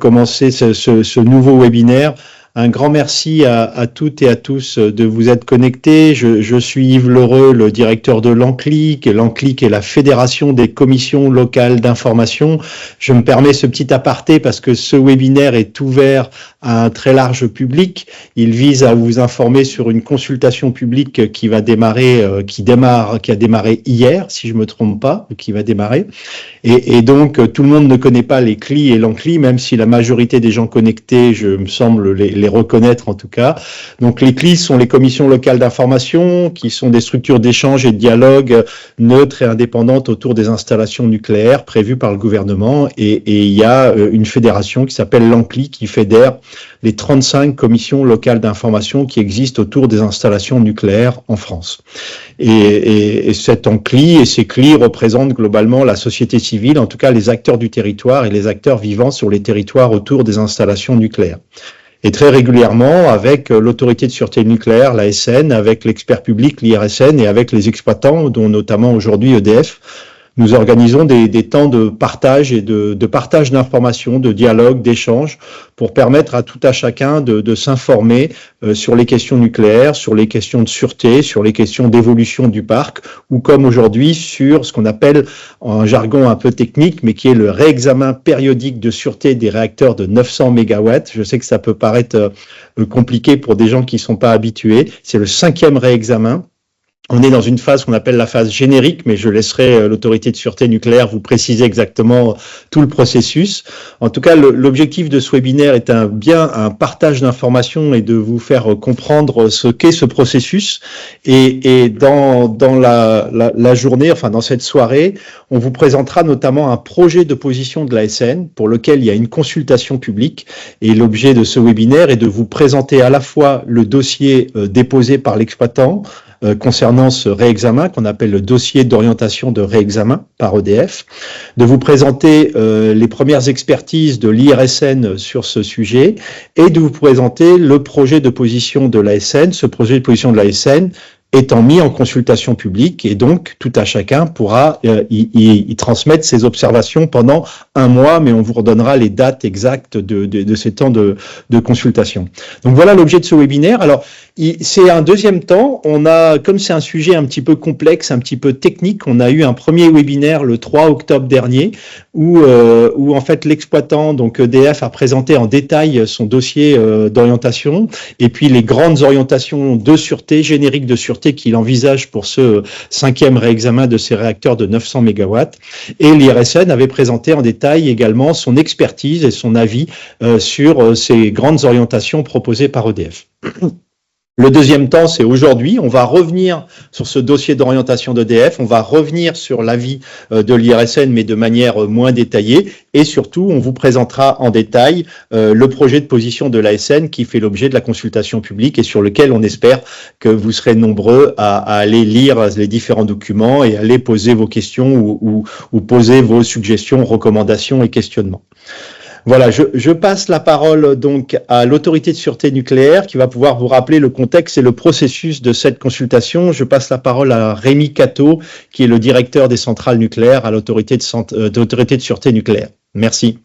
commencer ce nouveau webinaire. Un grand merci à toutes et à tous de vous être connectés. Je suis Yves Lheureux, le directeur de l'ANCLIC. L'ANCLIC est la Fédération des commissions locales d'information. Je me permets ce petit aparté parce que ce webinaire est ouvert à un très large public. Il vise à vous informer sur une consultation publique qui a démarré hier, si je me trompe pas, qui va démarrer. Et donc, tout le monde ne connaît pas les CLI et l'ANCLI, même si la majorité des gens connectés, je me semble les reconnaître en tout cas. Donc, les CLI sont les commissions locales d'information, qui sont des structures d'échange et de dialogue neutres et indépendantes autour des installations nucléaires prévues par le gouvernement. Et il y a une fédération qui s'appelle l'ANCLI, qui fédère les 35 commissions locales d'information qui existent autour des installations nucléaires en France. Et cet ANCLI et ces CLI représentent globalement la société civile, en tout cas les acteurs du territoire et les acteurs vivant sur les territoires autour des installations nucléaires. Et très régulièrement, avec l'autorité de sûreté nucléaire, l'ASN, avec l'expert public, l'IRSN, et avec les exploitants, dont notamment aujourd'hui EDF, nous organisons des temps de partage et de partage d'informations, de dialogue, d'échange, pour permettre à tout à chacun de s'informer sur les questions nucléaires, sur les questions de sûreté, sur les questions d'évolution du parc, ou comme aujourd'hui sur ce qu'on appelle, en jargon un peu technique, mais qui est le réexamen périodique de sûreté des réacteurs de 900 MW. Je sais que ça peut paraître compliqué pour des gens qui ne sont pas habitués. C'est le 5e réexamen. On est dans une phase qu'on appelle la phase générique, mais je laisserai l'autorité de sûreté nucléaire vous préciser exactement tout le processus. En tout cas, l'objectif de ce webinaire est bien un partage d'informations et de vous faire comprendre ce qu'est ce processus. Et dans la journée, enfin dans cette soirée, on vous présentera notamment un projet de position de l'ASN pour lequel il y a une consultation publique. Et l'objet de ce webinaire est de vous présenter à la fois le dossier déposé par l'exploitant, concernant ce réexamen qu'on appelle le dossier d'orientation de réexamen par EDF, de vous présenter les premières expertises de l'IRSN sur ce sujet et de vous présenter le projet de position de l'ASN. Ce projet de position de l'ASN étant mis en consultation publique et donc tout à chacun pourra y transmettre ses observations pendant un mois, mais on vous redonnera les dates exactes de ces temps de consultation. Donc voilà l'objet de ce webinaire. Alors c'est un deuxième temps, comme c'est un sujet un petit peu complexe, un petit peu technique, on a eu un premier webinaire le 3 octobre dernier où en fait l'exploitant, donc EDF, a présenté en détail son dossier d'orientation et puis les grandes orientations de sûreté, génériques de sûreté qu'il envisage pour ce 5e réexamen de ces réacteurs de 900 MW. Et l'IRSN avait présenté en détail également son expertise et son avis sur ces grandes orientations proposées par EDF. Le deuxième temps, c'est aujourd'hui. On va revenir sur ce dossier d'orientation d'EDF. On va revenir sur l'avis de l'IRSN, mais de manière moins détaillée. Et surtout, on vous présentera en détail le projet de position de l'ASN qui fait l'objet de la consultation publique et sur lequel on espère que vous serez nombreux à aller lire les différents documents et aller poser vos questions ou poser vos suggestions, recommandations et questionnements. Voilà, je passe la parole donc à l'autorité de sûreté nucléaire qui va pouvoir vous rappeler le contexte et le processus de cette consultation. Je passe la parole à Rémi Catteau, qui est le directeur des centrales nucléaires à l'autorité de sûreté nucléaire. Merci.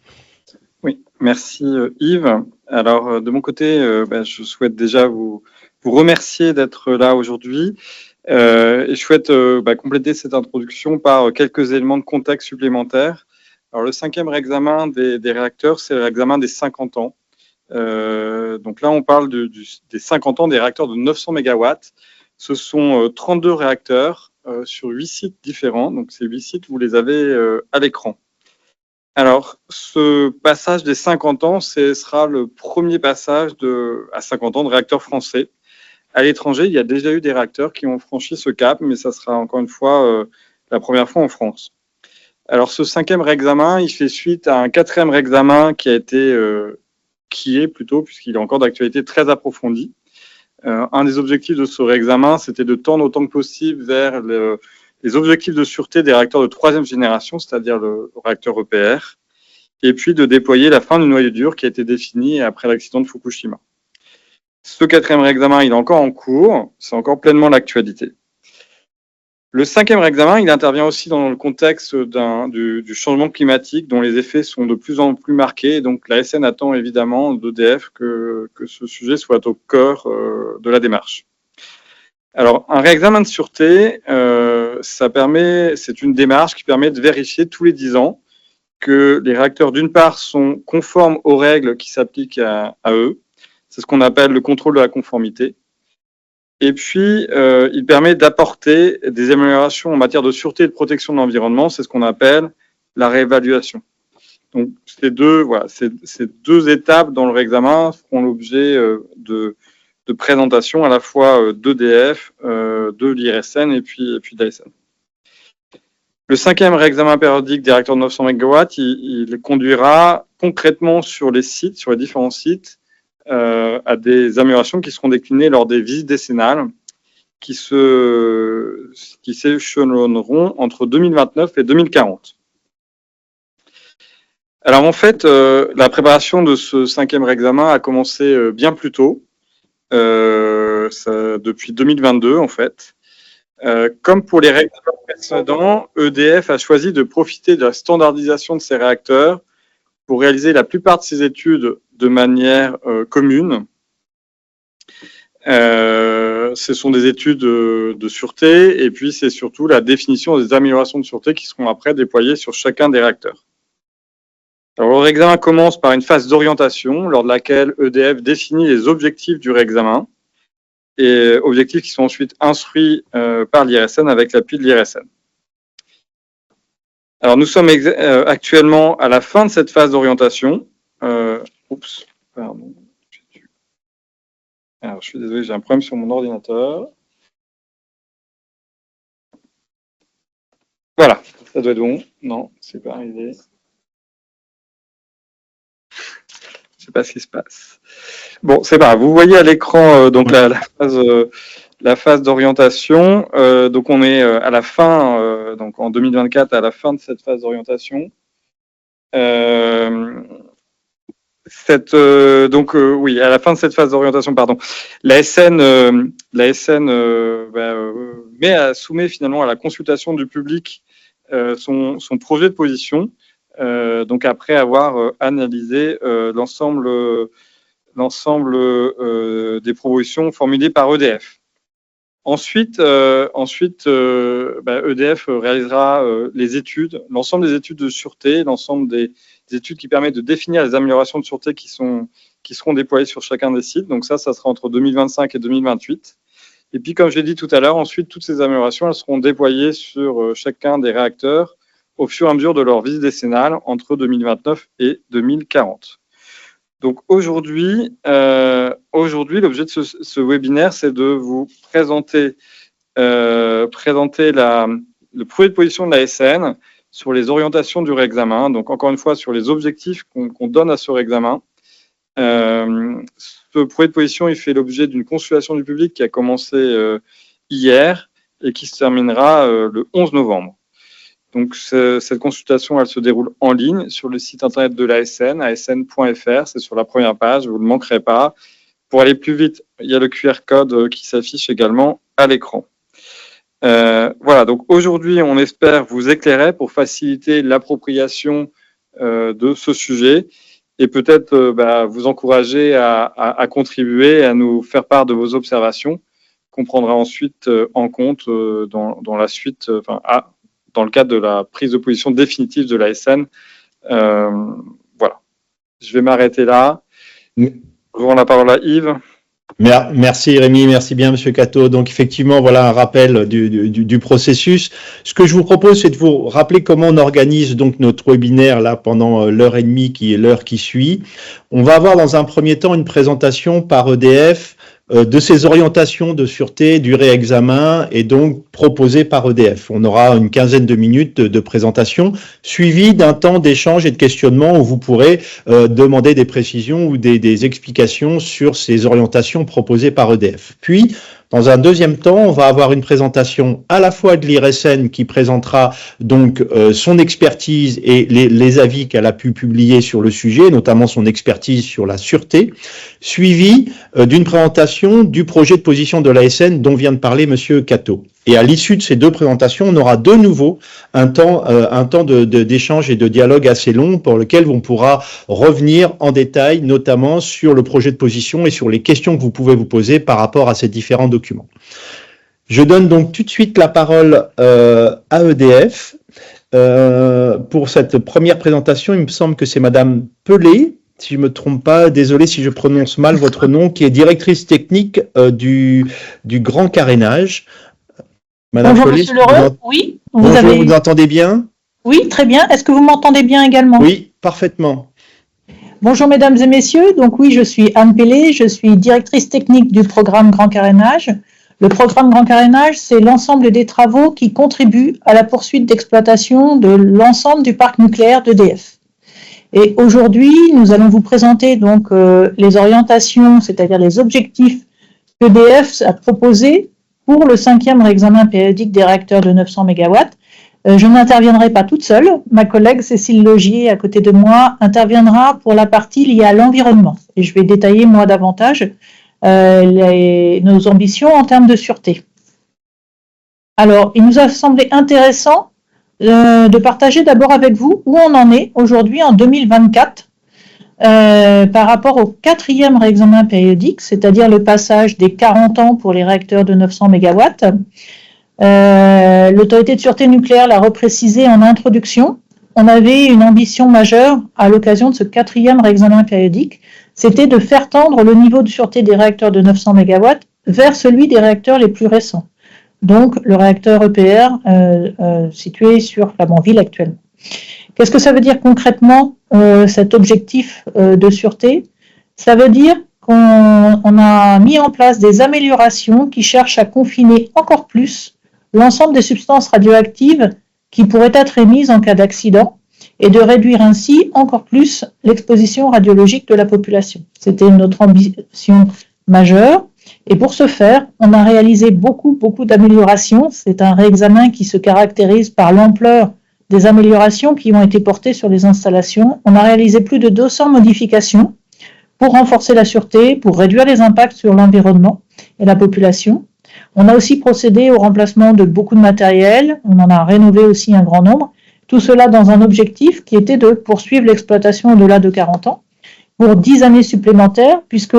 Oui, merci Yves. Alors de mon côté, je souhaite déjà vous remercier d'être là aujourd'hui. Et je souhaite compléter cette introduction par quelques éléments de contexte supplémentaires. Alors, le 5e réexamen des réacteurs, c'est le réexamen des 50 ans. Donc là, on parle des 50 ans des réacteurs de 900 MW. Ce sont 32 réacteurs sur 8 sites différents. Donc, ces 8 sites, vous les avez à l'écran. Alors, ce passage des 50 ans, ce sera le premier passage à 50 ans de réacteurs français. À l'étranger, il y a déjà eu des réacteurs qui ont franchi ce cap, mais ça sera encore une fois la première fois en France. Alors, ce 5e réexamen, il fait suite à un 4e réexamen qui est plutôt, puisqu'il est encore d'actualité très approfondie. Un des objectifs de ce réexamen, c'était de tendre autant que possible vers les objectifs de sûreté des réacteurs de 3e génération, c'est-à-dire le réacteur EPR, et puis de déployer la fin du noyau dur qui a été défini après l'accident de Fukushima. Ce 4e réexamen, il est encore en cours, c'est encore pleinement l'actualité. Le 5e réexamen, il intervient aussi dans le contexte du changement climatique dont les effets sont de plus en plus marqués. Donc l'ASN attend évidemment d'EDF que ce sujet soit au cœur de la démarche. Alors un réexamen de sûreté, c'est une démarche qui permet de vérifier tous les 10 ans que les réacteurs d'une part sont conformes aux règles qui s'appliquent à eux. C'est ce qu'on appelle le contrôle de la conformité. Et puis, il permet d'apporter des améliorations en matière de sûreté et de protection de l'environnement. C'est ce qu'on appelle la réévaluation. Donc, ces deux étapes dans le réexamen feront l'objet de présentations à la fois d'EDF, de l'IRSN et puis de l'ASN. Le 5e réexamen périodique des réacteurs de 900 MW, il conduira concrètement sur les différents sites, à des améliorations qui seront déclinées lors des visites décennales qui s'échelonneront entre 2029 et 2040. Alors en fait, la préparation de ce 5e réexamen a commencé bien plus tôt, depuis 2022 en fait. Comme pour les réacteurs précédents, EDF a choisi de profiter de la standardisation de ces réacteurs pour réaliser la plupart de ces études de manière commune. Ce sont des études de sûreté et puis c'est surtout la définition des améliorations de sûreté qui seront après déployées sur chacun des réacteurs. Alors, le réexamen commence par une phase d'orientation lors de laquelle EDF définit les objectifs du réexamen et objectifs qui sont ensuite instruits par l'IRSN avec l'appui de l'IRSN. Alors, nous sommes actuellement à la fin de cette phase d'orientation. Pardon. Alors, je suis désolé, j'ai un problème sur mon ordinateur. Voilà, ça doit être bon. Non, c'est pas arrivé. Je sais pas ce qui se passe. Bon, c'est pas grave. Vous voyez à l'écran donc la phase d'orientation. Donc, on est à la fin, donc en 2024, à la fin de cette phase d'orientation. Oui, à la fin de cette phase d'orientation, pardon, l'ASN soumet finalement à la consultation du public son projet de position, donc après avoir analysé l'ensemble des propositions formulées par EDF. Ensuite, EDF réalisera l'ensemble des études de sûreté, l'ensemble des études qui permettent de définir les améliorations de sûreté qui seront déployées sur chacun des sites. Donc ça sera entre 2025 et 2028. Et puis, comme je l'ai dit tout à l'heure, ensuite, toutes ces améliorations, elles seront déployées sur chacun des réacteurs au fur et à mesure de leur visite décennale entre 2029 et 2040. Donc aujourd'hui, l'objet de ce webinaire, c'est de vous présenter le projet de position de l'ASN sur les orientations du réexamen, donc encore une fois sur les objectifs qu'on donne à ce réexamen. Ce projet de position, il fait l'objet d'une consultation du public qui a commencé hier et qui se terminera le 11 novembre. Donc, cette consultation, elle se déroule en ligne sur le site internet de l'ASN, asn.fr, c'est sur la première page, vous ne le manquerez pas. Pour aller plus vite, il y a le QR code qui s'affiche également à l'écran. Voilà, donc aujourd'hui, on espère vous éclairer pour faciliter l'appropriation de ce sujet et peut-être vous encourager à contribuer, à nous faire part de vos observations, qu'on prendra ensuite en compte dans la suite, dans le cadre de la prise de position définitive de l'ASN. Voilà. Je vais m'arrêter là. Je rends la parole à Yves. Merci Rémi, merci bien Monsieur Catto. Donc effectivement, voilà un rappel du processus. Ce que je vous propose, c'est de vous rappeler comment on organise donc notre webinaire là pendant l'heure et demie qui est l'heure qui suit. On va avoir dans un premier temps une présentation par EDF de ces orientations de sûreté du réexamen et donc proposées par EDF. On aura une quinzaine de minutes de présentation suivie d'un temps d'échange et de questionnement où vous pourrez demander des précisions ou des explications sur ces orientations proposées par EDF. Puis, dans un deuxième temps, on va avoir une présentation à la fois de l'IRSN qui présentera donc son expertise et les avis qu'elle a pu publier sur le sujet, notamment son expertise sur la sûreté, suivi d'une présentation du projet de position de l'ASN dont vient de parler Monsieur Catto. Et à l'issue de ces 2 présentations, on aura de nouveau un temps d'échange et de dialogue assez long pour lequel on pourra revenir en détail, notamment sur le projet de position et sur les questions que vous pouvez vous poser par rapport à ces différents documents. Je donne donc tout de suite la parole à EDF. Pour cette première présentation, il me semble que c'est Madame Pelé, si je ne me trompe pas, désolé si je prononce mal votre nom, qui est directrice technique du grand carénage. Madame Bonjour Pelé, Monsieur Lheureux, oui. Bonjour, vous nous entendez bien? Oui, très bien. Est-ce que vous m'entendez bien également? Oui, parfaitement. Bonjour mesdames et messieurs, donc oui, je suis Anne Pelé, je suis directrice technique du programme Grand Carénage. Le programme Grand Carénage, c'est l'ensemble des travaux qui contribuent à la poursuite d'exploitation de l'ensemble du parc nucléaire d'EDF. Et aujourd'hui, nous allons vous présenter donc les orientations, c'est-à-dire les objectifs qu'EDF a proposés pour le 5e réexamen périodique des réacteurs de 900 MW. Je n'interviendrai pas toute seule. Ma collègue Cécile Logier, à côté de moi, interviendra pour la partie liée à l'environnement. Et je vais détailler, moi, davantage nos ambitions en termes de sûreté. Alors, il nous a semblé intéressant de partager d'abord avec vous où on en est aujourd'hui en 2024 par rapport au 4e réexamen périodique, c'est-à-dire le passage des 40 ans pour les réacteurs de 900 MW. L'autorité de sûreté nucléaire l'a reprécisé en introduction. On avait une ambition majeure à l'occasion de ce 4e réexamen périodique, c'était de faire tendre le niveau de sûreté des réacteurs de 900 MW vers celui des réacteurs les plus récents. Donc le réacteur EPR situé sur Flamanville actuellement. Qu'est-ce que ça veut dire concrètement cet objectif de sûreté? Ça veut dire qu'on a mis en place des améliorations qui cherchent à confiner encore plus l'ensemble des substances radioactives qui pourraient être émises en cas d'accident et de réduire ainsi encore plus l'exposition radiologique de la population. C'était notre ambition majeure. Et pour ce faire, on a réalisé beaucoup d'améliorations. C'est un réexamen qui se caractérise par l'ampleur des améliorations qui ont été portées sur les installations. On a réalisé plus de 200 modifications pour renforcer la sûreté, pour réduire les impacts sur l'environnement et la population. On a aussi procédé au remplacement de beaucoup de matériel. On en a rénové aussi un grand nombre. Tout cela dans un objectif qui était de poursuivre l'exploitation au-delà de 40 ans pour 10 années supplémentaires, puisque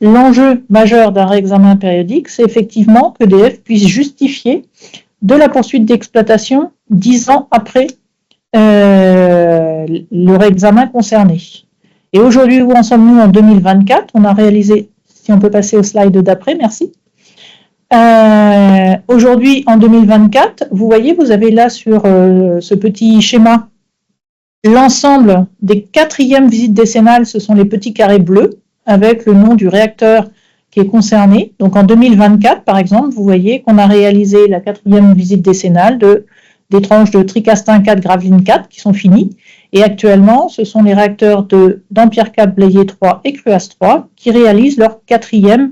l'enjeu majeur d'un réexamen périodique, c'est effectivement que EDF puisse justifier de la poursuite d'exploitation 10 ans après le réexamen concerné. Et aujourd'hui, où en sommes-nous en 2024? On a réalisé, si on peut passer au slide d'après, merci. Aujourd'hui, en 2024, vous voyez, vous avez là sur ce petit schéma l'ensemble des 4e visites décennales, ce sont les petits carrés bleus, avec le nom du réacteur qui est concerné. Donc en 2024, par exemple, vous voyez qu'on a réalisé la 4e visite décennale des tranches de Tricastin 4, Gravelines 4 qui sont finies. Et actuellement, ce sont les réacteurs d'Ampère 4, Blayais 3 et Cruas 3 qui réalisent leur 4e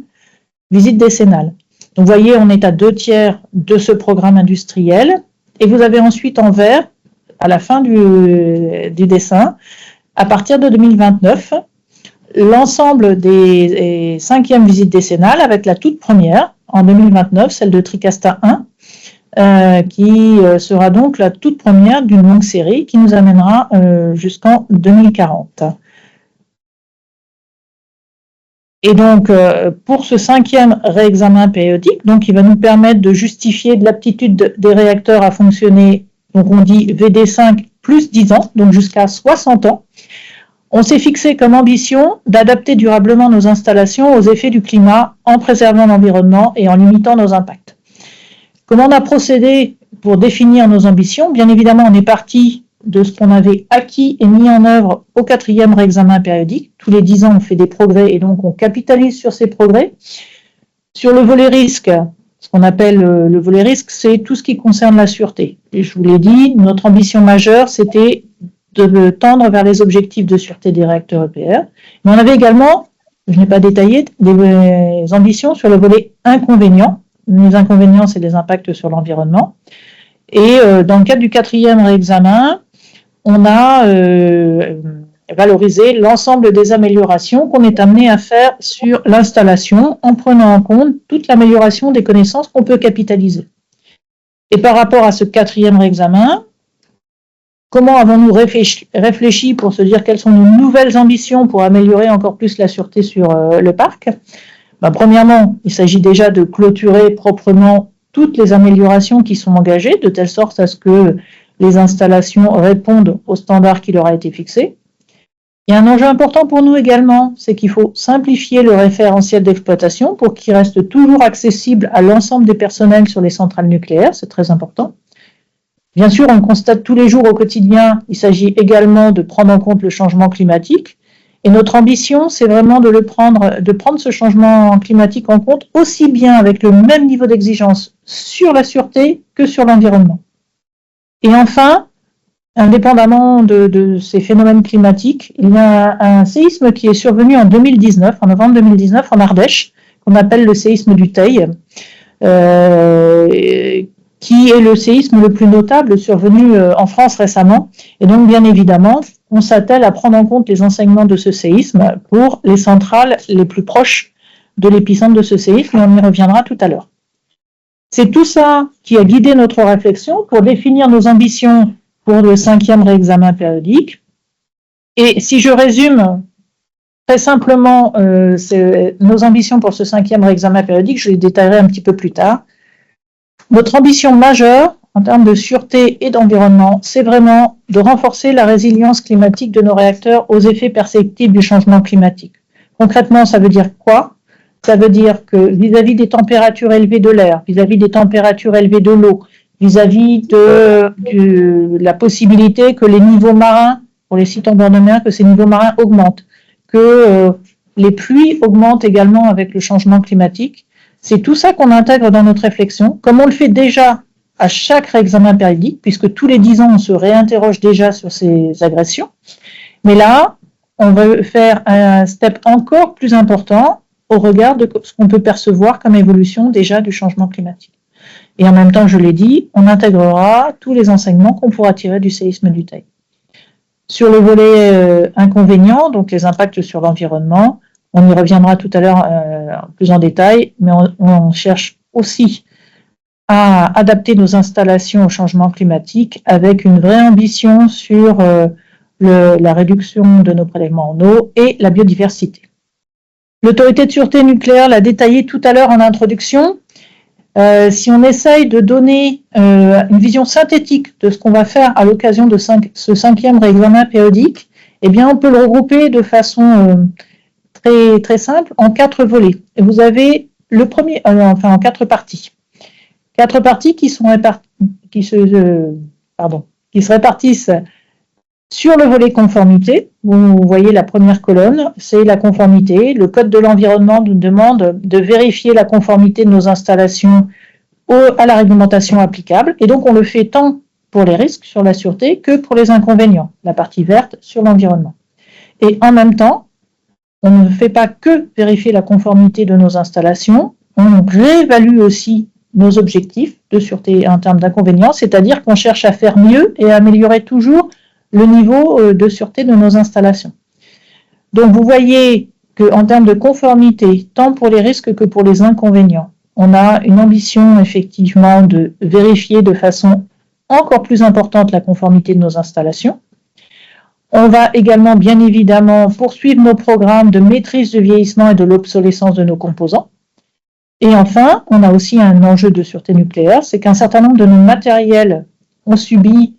visite décennale. Donc, vous voyez, on est à 2/3 de ce programme industriel. Et vous avez ensuite en vert, à la fin du dessin, à partir de 2029, l'ensemble des 5e visites décennales avec la toute première, en 2029, celle de Tricastin 1, qui sera donc la toute première d'une longue série qui nous amènera jusqu'en 2040. Et donc, pour ce 5e réexamen périodique, donc il va nous permettre de justifier de l'aptitude des réacteurs à fonctionner, donc on dit VD5 plus 10 ans, donc jusqu'à 60 ans. On s'est fixé comme ambition d'adapter durablement nos installations aux effets du climat en préservant l'environnement et en limitant nos impacts. Comment on a procédé pour définir nos ambitions? Bien évidemment, on est parti de ce qu'on avait acquis et mis en œuvre au 4e réexamen périodique. Tous les 10 ans, on fait des progrès et donc on capitalise sur ces progrès. Sur le volet risque, ce qu'on appelle le volet risque, c'est tout ce qui concerne la sûreté. Et je vous l'ai dit, notre ambition majeure, c'était de tendre vers les objectifs de sûreté des réacteurs EPR. Mais on avait également, je n'ai pas détaillé, des ambitions sur le volet inconvénients. Les inconvénients, c'est des impacts sur l'environnement. Et dans le cadre du 4e réexamen, on a valorisé l'ensemble des améliorations qu'on est amené à faire sur l'installation en prenant en compte toute l'amélioration des connaissances qu'on peut capitaliser. Et par rapport à ce 4e réexamen, comment avons-nous réfléchi pour se dire quelles sont nos nouvelles ambitions pour améliorer encore plus la sûreté sur le parc? Premièrement, il s'agit déjà de clôturer proprement toutes les améliorations qui sont engagées, de telle sorte à ce que les installations répondent aux standards qui leur a été fixés. Il y a un enjeu important pour nous également, c'est qu'il faut simplifier le référentiel d'exploitation pour qu'il reste toujours accessible à l'ensemble des personnels sur les centrales nucléaires, c'est très important. Bien sûr, on le constate tous les jours au quotidien, il s'agit également de prendre en compte le changement climatique. Et notre ambition, c'est vraiment de prendre ce changement climatique en compte aussi bien avec le même niveau d'exigence sur la sûreté que sur l'environnement. Et enfin, indépendamment de ces phénomènes climatiques, il y a un séisme qui est survenu en 2019, en novembre 2019, en Ardèche, qu'on appelle le séisme du Teil, qui est le séisme le plus notable survenu en France récemment. Et donc, bien évidemment, on s'attelle à prendre en compte les enseignements de ce séisme pour les centrales les plus proches de l'épicentre de ce séisme, et on y reviendra tout à l'heure. C'est tout ça qui a guidé notre réflexion pour définir nos ambitions pour le 5e réexamen périodique. Et si je résume très simplement nos ambitions pour ce 5e réexamen périodique, je les détaillerai un petit peu plus tard. Notre ambition majeure en termes de sûreté et d'environnement, c'est vraiment de renforcer la résilience climatique de nos réacteurs aux effets perceptibles du changement climatique. Concrètement, ça veut dire quoi? Ça veut dire que vis-à-vis des températures élevées de l'air, vis-à-vis des températures élevées de l'eau, vis-à-vis de la possibilité que les niveaux marins, pour les sites en bord de mer, que ces niveaux marins augmentent, que les pluies augmentent également avec le changement climatique. C'est tout ça qu'on intègre dans notre réflexion, comme on le fait déjà à chaque réexamen périodique, puisque tous les 10 ans, on se réinterroge déjà sur ces agressions. Mais là, on veut faire un step encore plus important au regard de ce qu'on peut percevoir comme évolution déjà du changement climatique. Et en même temps, je l'ai dit, on intégrera tous les enseignements qu'on pourra tirer du séisme du Teil. Sur le volet inconvénient, donc les impacts sur l'environnement, on y reviendra tout à l'heure plus en détail, mais on cherche aussi à adapter nos installations au changement climatique avec une vraie ambition sur la réduction de nos prélèvements en eau et la biodiversité. L'autorité de sûreté nucléaire l'a détaillé tout à l'heure en introduction. Si on essaye de donner une vision synthétique de ce qu'on va faire à l'occasion de ce 5e réexamen périodique, eh bien, on peut le regrouper de façon très, très simple en 4 volets. Et vous avez le premier, en 4 parties. 4 parties qui se répartissent sur le volet conformité. Vous voyez la première colonne, c'est la conformité. Le Code de l'environnement nous demande de vérifier la conformité de nos installations à la réglementation applicable. Et donc, on le fait tant pour les risques sur la sûreté que pour les inconvénients, la partie verte sur l'environnement. Et en même temps, on ne fait pas que vérifier la conformité de nos installations, on réévalue aussi nos objectifs de sûreté en termes d'inconvénients, c'est-à-dire qu'on cherche à faire mieux et à améliorer toujours le niveau de sûreté de nos installations. Donc vous voyez qu'en termes de conformité, tant pour les risques que pour les inconvénients, on a une ambition effectivement de vérifier de façon encore plus importante la conformité de nos installations. On va également bien évidemment poursuivre nos programmes de maîtrise du vieillissement et de l'obsolescence de nos composants. Et enfin, on a aussi un enjeu de sûreté nucléaire, c'est qu'un certain nombre de nos matériels ont subi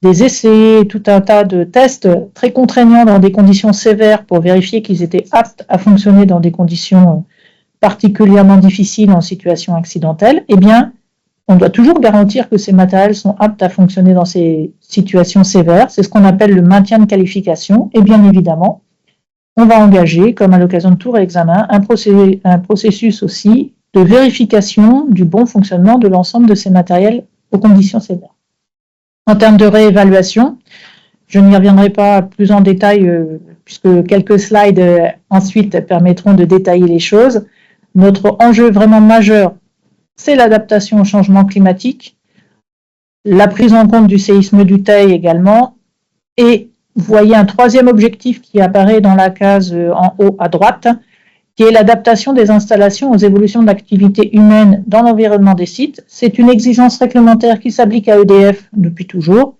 des essais, tout un tas de tests très contraignants dans des conditions sévères pour vérifier qu'ils étaient aptes à fonctionner dans des conditions particulièrement difficiles en situation accidentelle. Eh bien, on doit toujours garantir que ces matériels sont aptes à fonctionner dans ces situations sévères. C'est ce qu'on appelle le maintien de qualification. Et bien évidemment, on va engager, comme à l'occasion de tout réexamen, un processus aussi de vérification du bon fonctionnement de l'ensemble de ces matériels aux conditions sévères. En termes de réévaluation, je n'y reviendrai pas plus en détail puisque quelques slides ensuite permettront de détailler les choses. Notre enjeu vraiment majeur, c'est l'adaptation au changement climatique, la prise en compte du séisme du Teil également, et vous voyez un troisième objectif qui apparaît dans la case en haut à droite, qui est l'adaptation des installations aux évolutions de l'activité humaine dans l'environnement des sites. C'est une exigence réglementaire qui s'applique à EDF depuis toujours,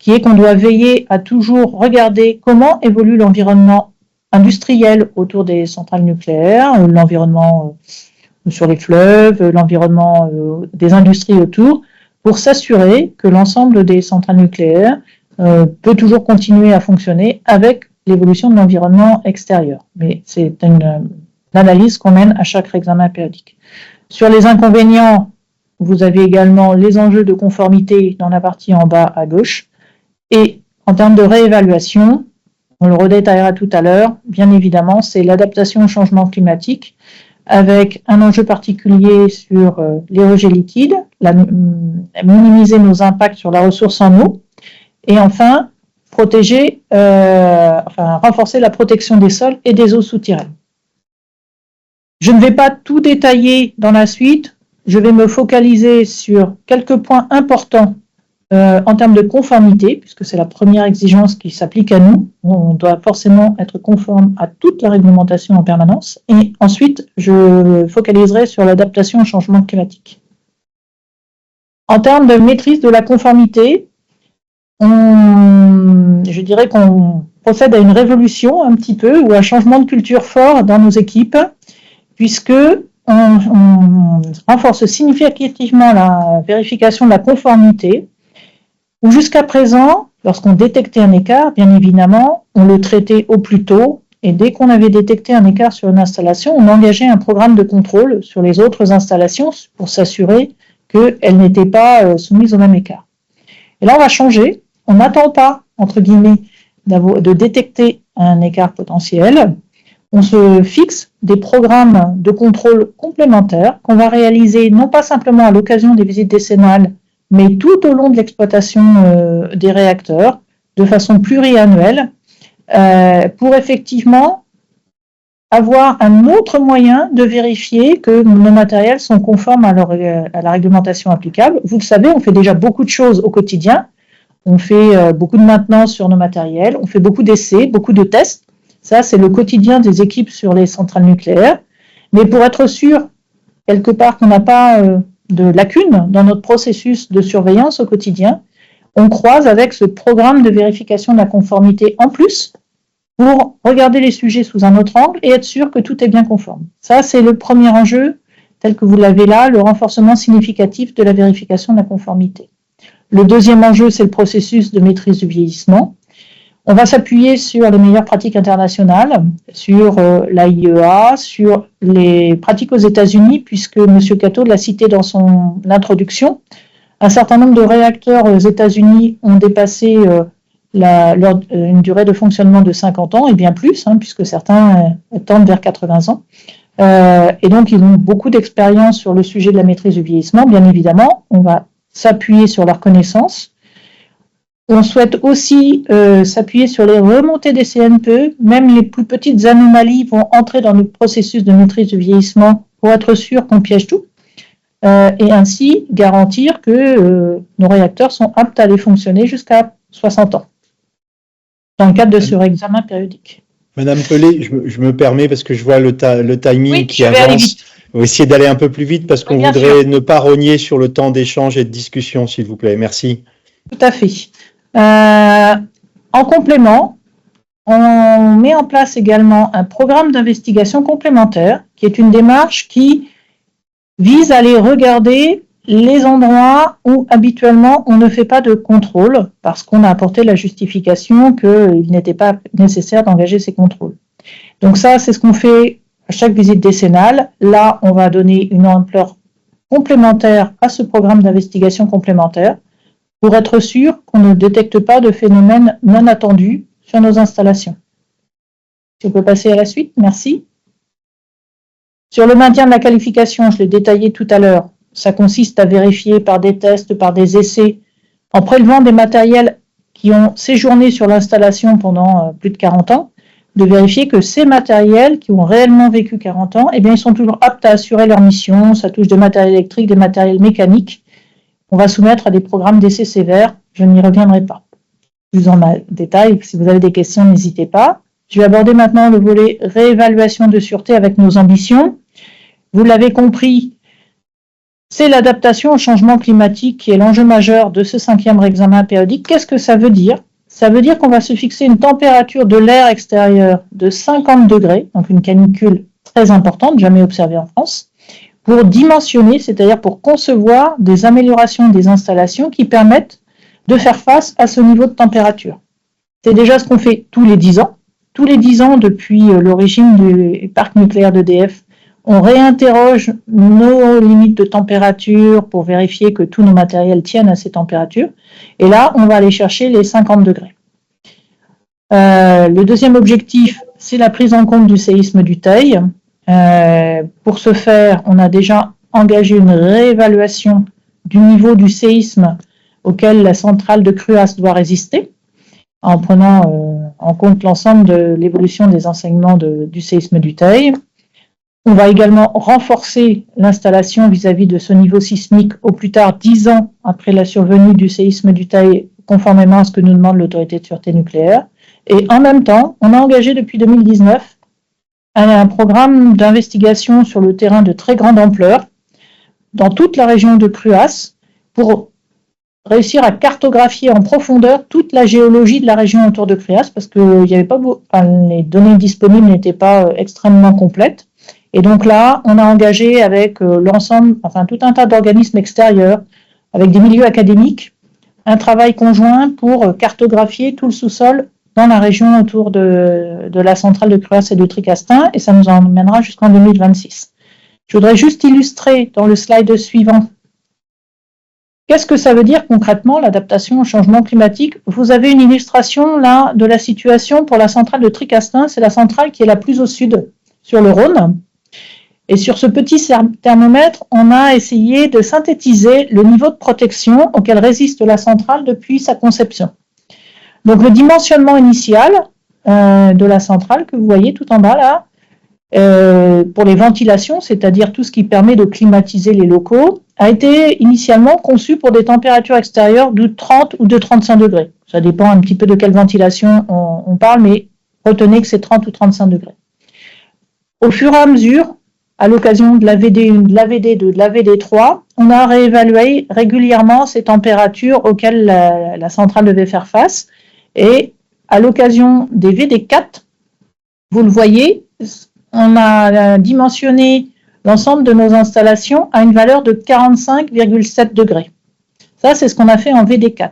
qui est qu'on doit veiller à toujours regarder comment évolue l'environnement industriel autour des centrales nucléaires, l'environnement sur les fleuves, l'environnement des industries autour, pour s'assurer que l'ensemble des centrales nucléaires peut toujours continuer à fonctionner avec l'évolution de l'environnement extérieur. Mais c'est une analyse qu'on mène à chaque examen périodique. Sur les inconvénients, vous avez également les enjeux de conformité dans la partie en bas à gauche. Et en termes de réévaluation, on le redétaillera tout à l'heure, bien évidemment, c'est l'adaptation au changement climatique avec un enjeu particulier sur les rejets liquides, minimiser nos impacts sur la ressource en eau, et enfin, renforcer la protection des sols et des eaux souterraines. Je ne vais pas tout détailler dans la suite, je vais me focaliser sur quelques points importants en termes de conformité, puisque c'est la première exigence qui s'applique à nous. On doit forcément être conforme à toute la réglementation en permanence. Et ensuite, je focaliserai sur l'adaptation au changement climatique. En termes de maîtrise de la conformité, je dirais qu'on procède à une révolution un petit peu, ou un changement de culture fort dans nos équipes, puisque on renforce significativement la vérification de la conformité, où jusqu'à présent, lorsqu'on détectait un écart, bien évidemment, on le traitait au plus tôt, et dès qu'on avait détecté un écart sur une installation, on engageait un programme de contrôle sur les autres installations pour s'assurer qu'elles n'étaient pas soumises au même écart. Et là, on va changer. On n'attend pas, entre guillemets, de détecter un écart potentiel. On se fixe des programmes de contrôle complémentaires qu'on va réaliser non pas simplement à l'occasion des visites décennales, mais tout au long de l'exploitation des réacteurs, de façon pluriannuelle, pour effectivement avoir un autre moyen de vérifier que nos matériels sont conformes à la réglementation applicable. Vous le savez, on fait déjà beaucoup de choses au quotidien. On fait beaucoup de maintenance sur nos matériels, on fait beaucoup d'essais, beaucoup de tests. Ça, c'est le quotidien des équipes sur les centrales nucléaires. Mais pour être sûr, quelque part, qu'on n'a pas de lacunes dans notre processus de surveillance au quotidien, on croise avec ce programme de vérification de la conformité en plus pour regarder les sujets sous un autre angle et être sûr que tout est bien conforme. Ça, c'est le premier enjeu, tel que vous l'avez là, le renforcement significatif de la vérification de la conformité. Le deuxième enjeu, c'est le processus de maîtrise du vieillissement. On va s'appuyer sur les meilleures pratiques internationales, sur l'AIEA, sur les pratiques aux États-Unis, puisque M. Cato l'a cité dans son introduction. Un certain nombre de réacteurs aux États-Unis ont dépassé une durée de fonctionnement de 50 ans, et bien plus, puisque certains tendent vers 80 ans. Et donc, ils ont beaucoup d'expérience sur le sujet de la maîtrise du vieillissement. Bien évidemment, on va s'appuyer sur leurs connaissances. On souhaite aussi s'appuyer sur les remontées des CNPE. Même les plus petites anomalies vont entrer dans le processus de maîtrise du vieillissement pour être sûr qu'on piège tout et ainsi garantir que nos réacteurs sont aptes à aller fonctionner jusqu'à 60 ans dans le cadre de ce réexamen périodique. Madame Pelé, je me permets parce que je vois le timing qui avance. On va essayer d'aller un peu plus vite parce qu'on voudrait ne pas rogner sur le temps d'échange et de discussion, s'il vous plaît. Merci. Tout à fait. En complément, on met en place également un programme d'investigation complémentaire qui est une démarche qui vise à aller regarder les endroits où habituellement on ne fait pas de contrôle parce qu'on a apporté la justification qu'il n'était pas nécessaire d'engager ces contrôles. Donc ça, c'est ce qu'on fait à chaque visite décennale. Là, on va donner une ampleur complémentaire à ce programme d'investigation complémentaire pour être sûr qu'on ne détecte pas de phénomènes non attendus sur nos installations. Si on peut passer à la suite, merci. Sur le maintien de la qualification, je l'ai détaillé tout à l'heure, ça consiste à vérifier par des tests, par des essais, en prélevant des matériels qui ont séjourné sur l'installation pendant plus de 40 ans, de vérifier que ces matériels qui ont réellement vécu 40 ans, eh bien, ils sont toujours aptes à assurer leur mission. Ça touche des matériels électriques, des matériels mécaniques. On va soumettre à des programmes d'essais sévères. Je n'y reviendrai pas plus en détail. Si vous avez des questions, n'hésitez pas. Je vais aborder maintenant le volet réévaluation de sûreté avec nos ambitions. Vous l'avez compris, c'est l'adaptation au changement climatique qui est l'enjeu majeur de ce 5e réexamen périodique. Qu'est-ce que ça veut dire? Ça veut dire qu'on va se fixer une température de l'air extérieur de 50 degrés, donc une canicule très importante, jamais observée en France, pour dimensionner, c'est-à-dire pour concevoir des améliorations des installations qui permettent de faire face à ce niveau de température. C'est déjà ce qu'on fait tous les 10 ans. Tous les 10 ans, depuis l'origine du parc nucléaire d'EDF, on réinterroge nos limites de température pour vérifier que tous nos matériels tiennent à ces températures. Et là, on va aller chercher les 50 degrés. Le deuxième objectif, c'est la prise en compte du séisme du Teil. Pour ce faire, on a déjà engagé une réévaluation du niveau du séisme auquel la centrale de Cruas doit résister, en prenant en compte l'ensemble de l'évolution des enseignements du séisme du Teil. On va également renforcer l'installation vis-à-vis de ce niveau sismique au plus tard 10 ans après la survenue du séisme du Teil, conformément à ce que nous demande l'autorité de sûreté nucléaire. Et en même temps, on a engagé depuis 2019 un programme d'investigation sur le terrain de très grande ampleur dans toute la région de Cruas pour réussir à cartographier en profondeur toute la géologie de la région autour de Cruas, parce que les données disponibles n'étaient pas extrêmement complètes. Et donc là, on a engagé avec l'ensemble, tout un tas d'organismes extérieurs, avec des milieux académiques, un travail conjoint pour cartographier tout le sous-sol dans la région autour de la centrale de Cruas et de Tricastin, et ça nous emmènera jusqu'en 2026. Je voudrais juste illustrer dans le slide suivant qu'est-ce que ça veut dire concrètement l'adaptation au changement climatique. Vous avez une illustration là de la situation pour la centrale de Tricastin, c'est la centrale qui est la plus au sud sur le Rhône. Et sur ce petit thermomètre, on a essayé de synthétiser le niveau de protection auquel résiste la centrale depuis sa conception. Donc le dimensionnement initial de la centrale que vous voyez tout en bas là, pour les ventilations, c'est-à-dire tout ce qui permet de climatiser les locaux, a été initialement conçu pour des températures extérieures de 30 ou de 35 degrés. Ça dépend un petit peu de quelle ventilation on parle, mais retenez que c'est 30 ou 35 degrés. Au fur et à mesure, à l'occasion de la VD1, de la VD2, de la VD3, on a réévalué régulièrement ces températures auxquelles la centrale devait faire face. Et à l'occasion des VD4, vous le voyez, on a dimensionné l'ensemble de nos installations à une valeur de 45,7 degrés. Ça, c'est ce qu'on a fait en VD4.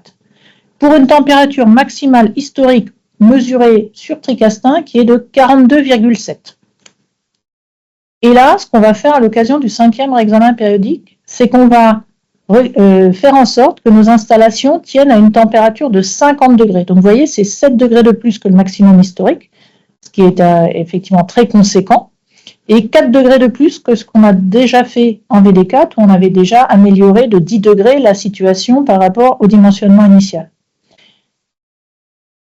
Pour une température maximale historique mesurée sur Tricastin qui est de 42,7. Et là, ce qu'on va faire à l'occasion du 5e réexamen périodique, c'est qu'on va faire en sorte que nos installations tiennent à une température de 50 degrés. Donc vous voyez, c'est 7 degrés de plus que le maximum historique, ce qui est effectivement très conséquent, et 4 degrés de plus que ce qu'on a déjà fait en VD4, où on avait déjà amélioré de 10 degrés la situation par rapport au dimensionnement initial.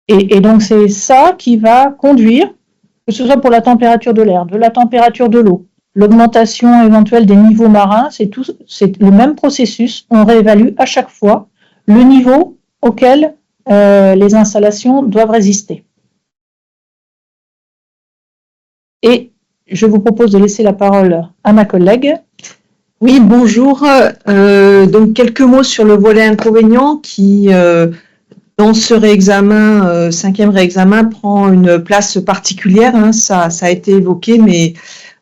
Et donc c'est ça qui va conduire, que ce soit pour la température de l'air, de la température de l'eau, l'augmentation éventuelle des niveaux marins, c'est le même processus. On réévalue à chaque fois le niveau auquel les installations doivent résister. Et je vous propose de laisser la parole à ma collègue. Oui, bonjour. Donc quelques mots sur le volet inconvénient qui, dans ce réexamen, 5e réexamen, prend une place particulière. Hein, ça a été évoqué, mais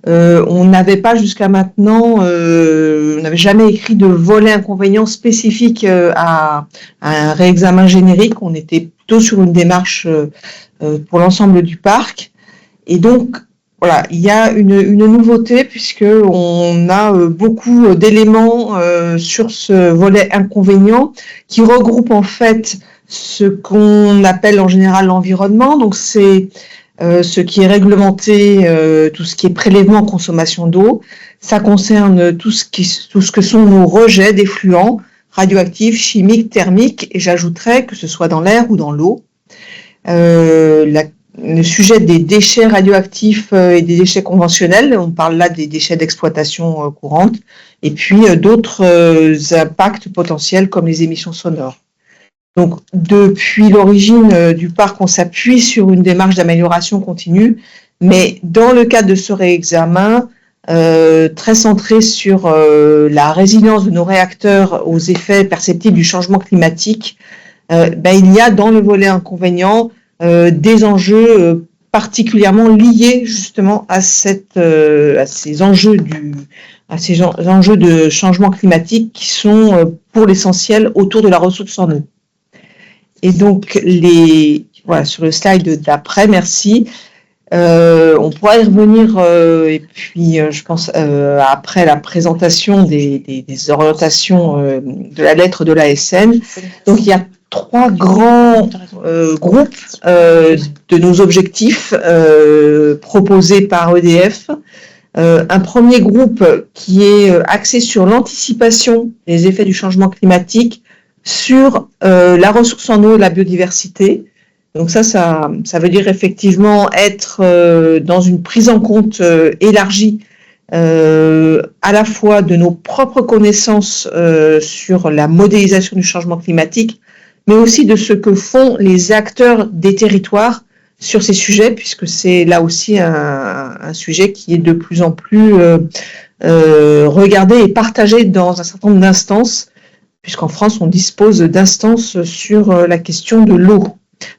on n'avait pas jusqu'à maintenant, on n'avait jamais écrit de volet inconvénient spécifique à un réexamen générique. On était plutôt sur une démarche pour l'ensemble du parc. Et donc, voilà, il y a une nouveauté puisque on a beaucoup d'éléments sur ce volet inconvénient qui regroupe en fait ce qu'on appelle en général l'environnement. Donc c'est ce qui est réglementé, tout ce qui est prélèvement, consommation d'eau. Ça concerne tout ce que sont nos rejets d'effluents radioactifs, chimiques, thermiques, et j'ajouterais que ce soit dans l'air ou dans l'eau. Le sujet des déchets radioactifs et des déchets conventionnels, on parle là des déchets d'exploitation courante, et puis d'autres impacts potentiels comme les émissions sonores. Donc, depuis l'origine du parc, on s'appuie sur une démarche d'amélioration continue, mais dans le cadre de ce réexamen, très centré sur la résilience de nos réacteurs aux effets perceptibles du changement climatique, il y a dans le volet inconvénient des enjeux particulièrement liés justement à ces enjeux de changement climatique qui sont pour l'essentiel autour de la ressource en eau. Et donc sur le slide d'après, merci. On pourra y revenir et puis je pense après la présentation des orientations de la lettre de l'ASN. Donc il y a 3 grands groupes de nos objectifs proposés par EDF. Un premier groupe qui est axé sur l'anticipation des effets du changement climatique sur la ressource en eau et la biodiversité. Donc ça veut dire effectivement être dans une prise en compte élargie à la fois de nos propres connaissances sur la modélisation du changement climatique, mais aussi de ce que font les acteurs des territoires sur ces sujets, puisque c'est là aussi un sujet qui est de plus en plus regardé et partagé dans un certain nombre d'instances, puisqu'en France, on dispose d'instances sur la question de l'eau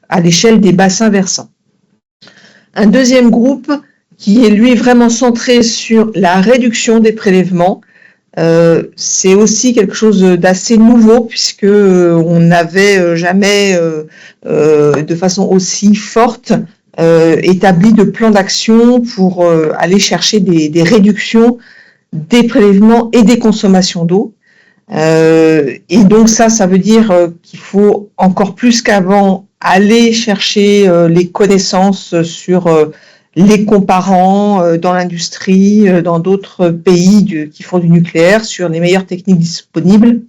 à l'échelle des bassins versants. Un deuxième groupe qui est lui vraiment centré sur la réduction des prélèvements. C'est aussi quelque chose d'assez nouveau puisque on n'avait jamais de façon aussi forte établi de plan d'action pour aller chercher des réductions des prélèvements et des consommations d'eau. Et donc ça veut dire qu'il faut encore plus qu'avant aller chercher les connaissances sur les comparants dans l'industrie, dans d'autres pays qui font du nucléaire, sur les meilleures techniques disponibles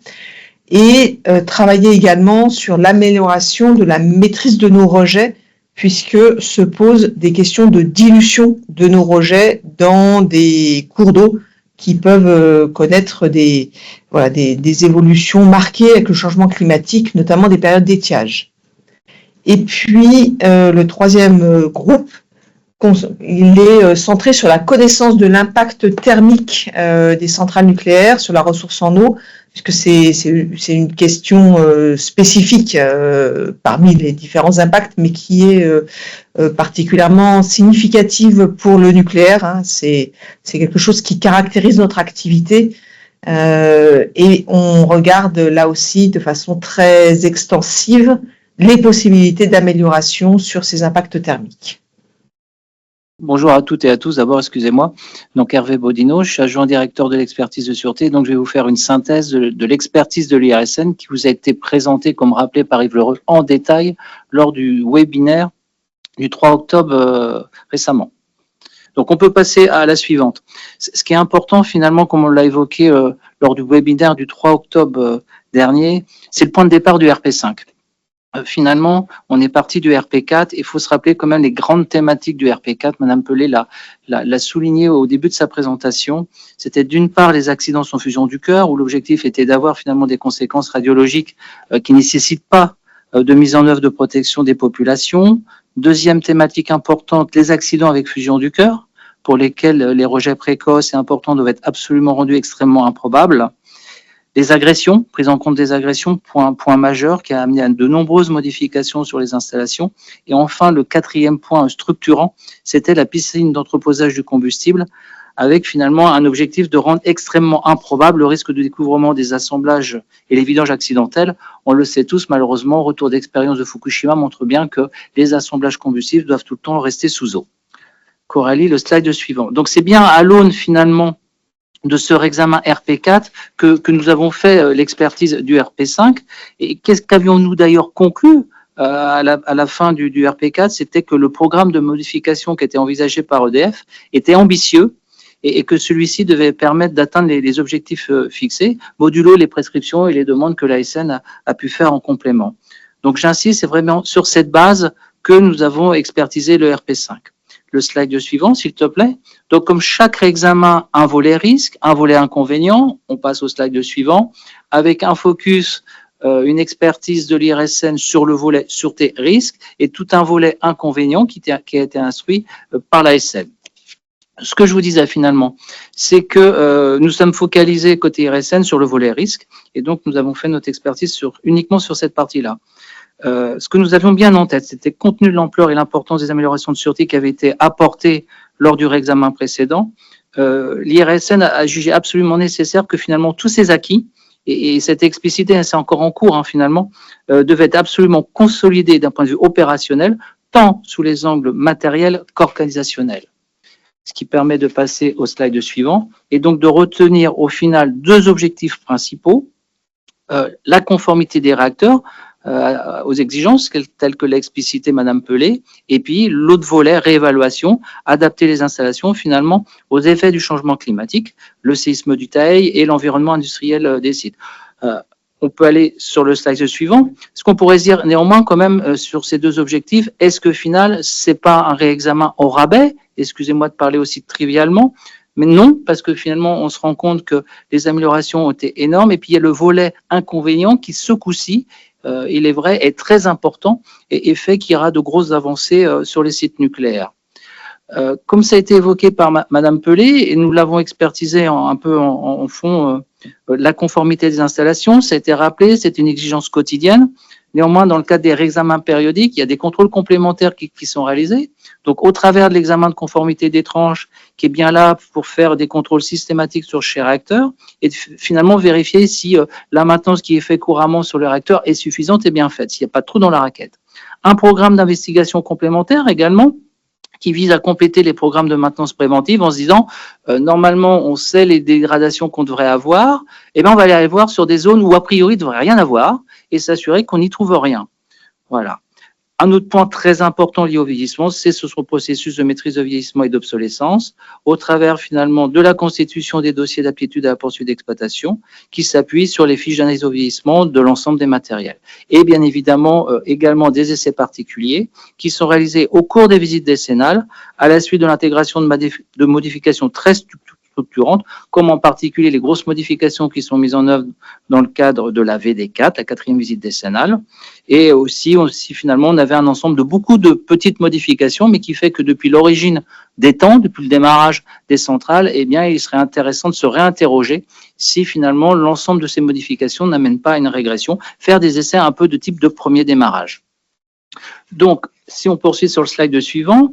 et travailler également sur l'amélioration de la maîtrise de nos rejets puisque se posent des questions de dilution de nos rejets dans des cours d'eau qui peuvent connaître des évolutions marquées avec le changement climatique, notamment des périodes d'étiage. Et puis, le troisième groupe, il est centré sur la connaissance de l'impact thermique des centrales nucléaires sur la ressource en eau, puisque c'est une question spécifique parmi les différents impacts, mais qui est particulièrement significative pour le nucléaire. Hein. C'est quelque chose qui caractérise notre activité et on regarde là aussi de façon très extensive les possibilités d'amélioration sur ces impacts thermiques. Bonjour à toutes et à tous. D'abord, excusez-moi. Donc, Hervé Bodino, je suis adjoint directeur de l'expertise de sûreté. Donc, je vais vous faire une synthèse de l'expertise de l'IRSN qui vous a été présentée, comme rappelé par Yves Lereux, en détail lors du webinaire du 3 octobre récemment. Donc, on peut passer à la suivante. Ce qui est important, finalement, comme on l'a évoqué lors du webinaire du 3 octobre dernier, c'est le point de départ du RP5. Finalement, on est parti du RP4 et il faut se rappeler quand même les grandes thématiques du RP4. Madame Pelé l'a souligné au début de sa présentation. C'était d'une part les accidents sans fusion du cœur où l'objectif était d'avoir finalement des conséquences radiologiques qui ne nécessitent pas de mise en œuvre de protection des populations. Deuxième thématique importante, les accidents avec fusion du cœur pour lesquels les rejets précoces et importants doivent être absolument rendus extrêmement improbables. Les agressions, prise en compte des agressions, point majeur qui a amené à de nombreuses modifications sur les installations. Et enfin, le quatrième point structurant, c'était la piscine d'entreposage du combustible, avec finalement un objectif de rendre extrêmement improbable le risque de découvrement des assemblages et les vidanges accidentels. On le sait tous, malheureusement, retour d'expérience de Fukushima montre bien que les assemblages combustibles doivent tout le temps rester sous eau. Coralie, le slide suivant. Donc c'est bien à l'aune finalement de ce réexamen RP4 que nous avons fait l'expertise du RP5. Et qu'est-ce qu'avions-nous d'ailleurs conclu à la fin du RP4? C'était que le programme de modification qui était envisagé par EDF était ambitieux et que celui-ci devait permettre d'atteindre les objectifs fixés, modulo les prescriptions et les demandes que l'ASN a pu faire en complément. Donc j'insiste, c'est vraiment sur cette base que nous avons expertisé le RP5. Le slide suivant, s'il te plaît. Donc, comme chaque réexamen, un volet risque, un volet inconvénient. On passe au slide suivant, avec un focus une expertise de l'IRSN sur le volet sûreté risque et tout un volet inconvénient qui a été instruit par l'ASN. Ce que je vous disais finalement, c'est que nous sommes focalisés côté IRSN sur le volet risque et donc nous avons fait notre expertise uniquement sur cette partie-là. Ce que nous avions bien en tête, c'était compte tenu de l'ampleur et l'importance des améliorations de sûreté qui avaient été apportées lors du réexamen précédent, l'IRSN a jugé absolument nécessaire que finalement tous ces acquis, et cette explicité, c'est encore en cours finalement, devaient être absolument consolidés d'un point de vue opérationnel, tant sous les angles matériels qu'organisationnels. Ce qui permet de passer au slide suivant, et donc de retenir au final deux objectifs principaux, la conformité des réacteurs aux exigences telles que l'a explicité Madame Pelé, et puis l'autre volet, réévaluation, adapter les installations finalement aux effets du changement climatique, le séisme du Taï et l'environnement industriel des sites. On peut aller sur le slide suivant. Ce qu'on pourrait dire néanmoins quand même sur ces deux objectifs, est-ce que final, c'est pas un réexamen au rabais? Excusez-moi de parler aussi trivialement, mais non, parce que finalement, on se rend compte que les améliorations ont été énormes. Et puis, il y a le volet inconvénient qui, ce coup-ci, il est vrai, est très important et fait qu'il y aura de grosses avancées sur les sites nucléaires. Comme ça a été évoqué par Madame Pelé, et nous l'avons expertisé un peu en fond, la conformité des installations, ça a été rappelé, c'est une exigence quotidienne. Néanmoins, dans le cadre des réexamens périodiques, il y a des contrôles complémentaires qui sont réalisés. Donc, au travers de l'examen de conformité des tranches, qui est bien là pour faire des contrôles systématiques sur chaque réacteur, et finalement vérifier si la maintenance qui est faite couramment sur le réacteur est suffisante et bien faite, s'il n'y a pas de trou dans la raquette. Un programme d'investigation complémentaire également, qui vise à compléter les programmes de maintenance préventive en se disant, normalement, on sait les dégradations qu'on devrait avoir, et bien on va aller voir sur des zones où a priori il ne devrait rien avoir, et s'assurer qu'on n'y trouve rien. Voilà. Un autre point très important lié au vieillissement, c'est ce processus de maîtrise de vieillissement et d'obsolescence, au travers finalement de la constitution des dossiers d'aptitude à la poursuite d'exploitation, qui s'appuient sur les fiches d'analyse au vieillissement de l'ensemble des matériels. Et bien évidemment, également des essais particuliers, qui sont réalisés au cours des visites décennales, à la suite de l'intégration de modifications très structurantes, comme en particulier les grosses modifications qui sont mises en œuvre dans le cadre de la VD4, la 4e visite décennale. Et aussi finalement, on avait un ensemble de beaucoup de petites modifications, mais qui fait que depuis l'origine des temps, depuis le démarrage des centrales, eh bien, il serait intéressant de se réinterroger si finalement l'ensemble de ces modifications n'amènent pas à une régression, faire des essais un peu de type de premier démarrage. Donc, si on poursuit sur le slide suivant,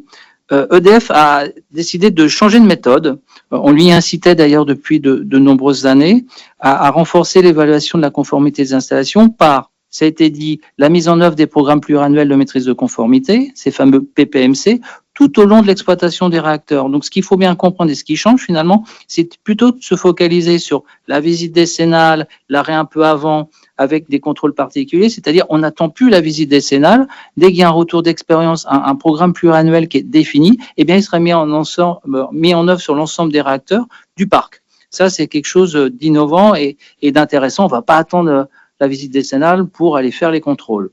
EDF a décidé de changer de méthode. On lui incitait d'ailleurs depuis de nombreuses années à renforcer l'évaluation de la conformité des installations par, ça a été dit, la mise en œuvre des programmes pluriannuels de maîtrise de conformité, ces fameux PPMC, tout au long de l'exploitation des réacteurs. Donc, ce qu'il faut bien comprendre et ce qui change finalement, c'est plutôt de se focaliser sur la visite décennale, l'arrêt un peu avant, avec des contrôles particuliers, c'est-à-dire on n'attend plus la visite décennale. Dès qu'il y a un retour d'expérience, un programme pluriannuel qui est défini, eh bien, il sera mis en œuvre sur l'ensemble des réacteurs du parc. Ça, c'est quelque chose d'innovant et d'intéressant. On ne va pas attendre la visite décennale pour aller faire les contrôles.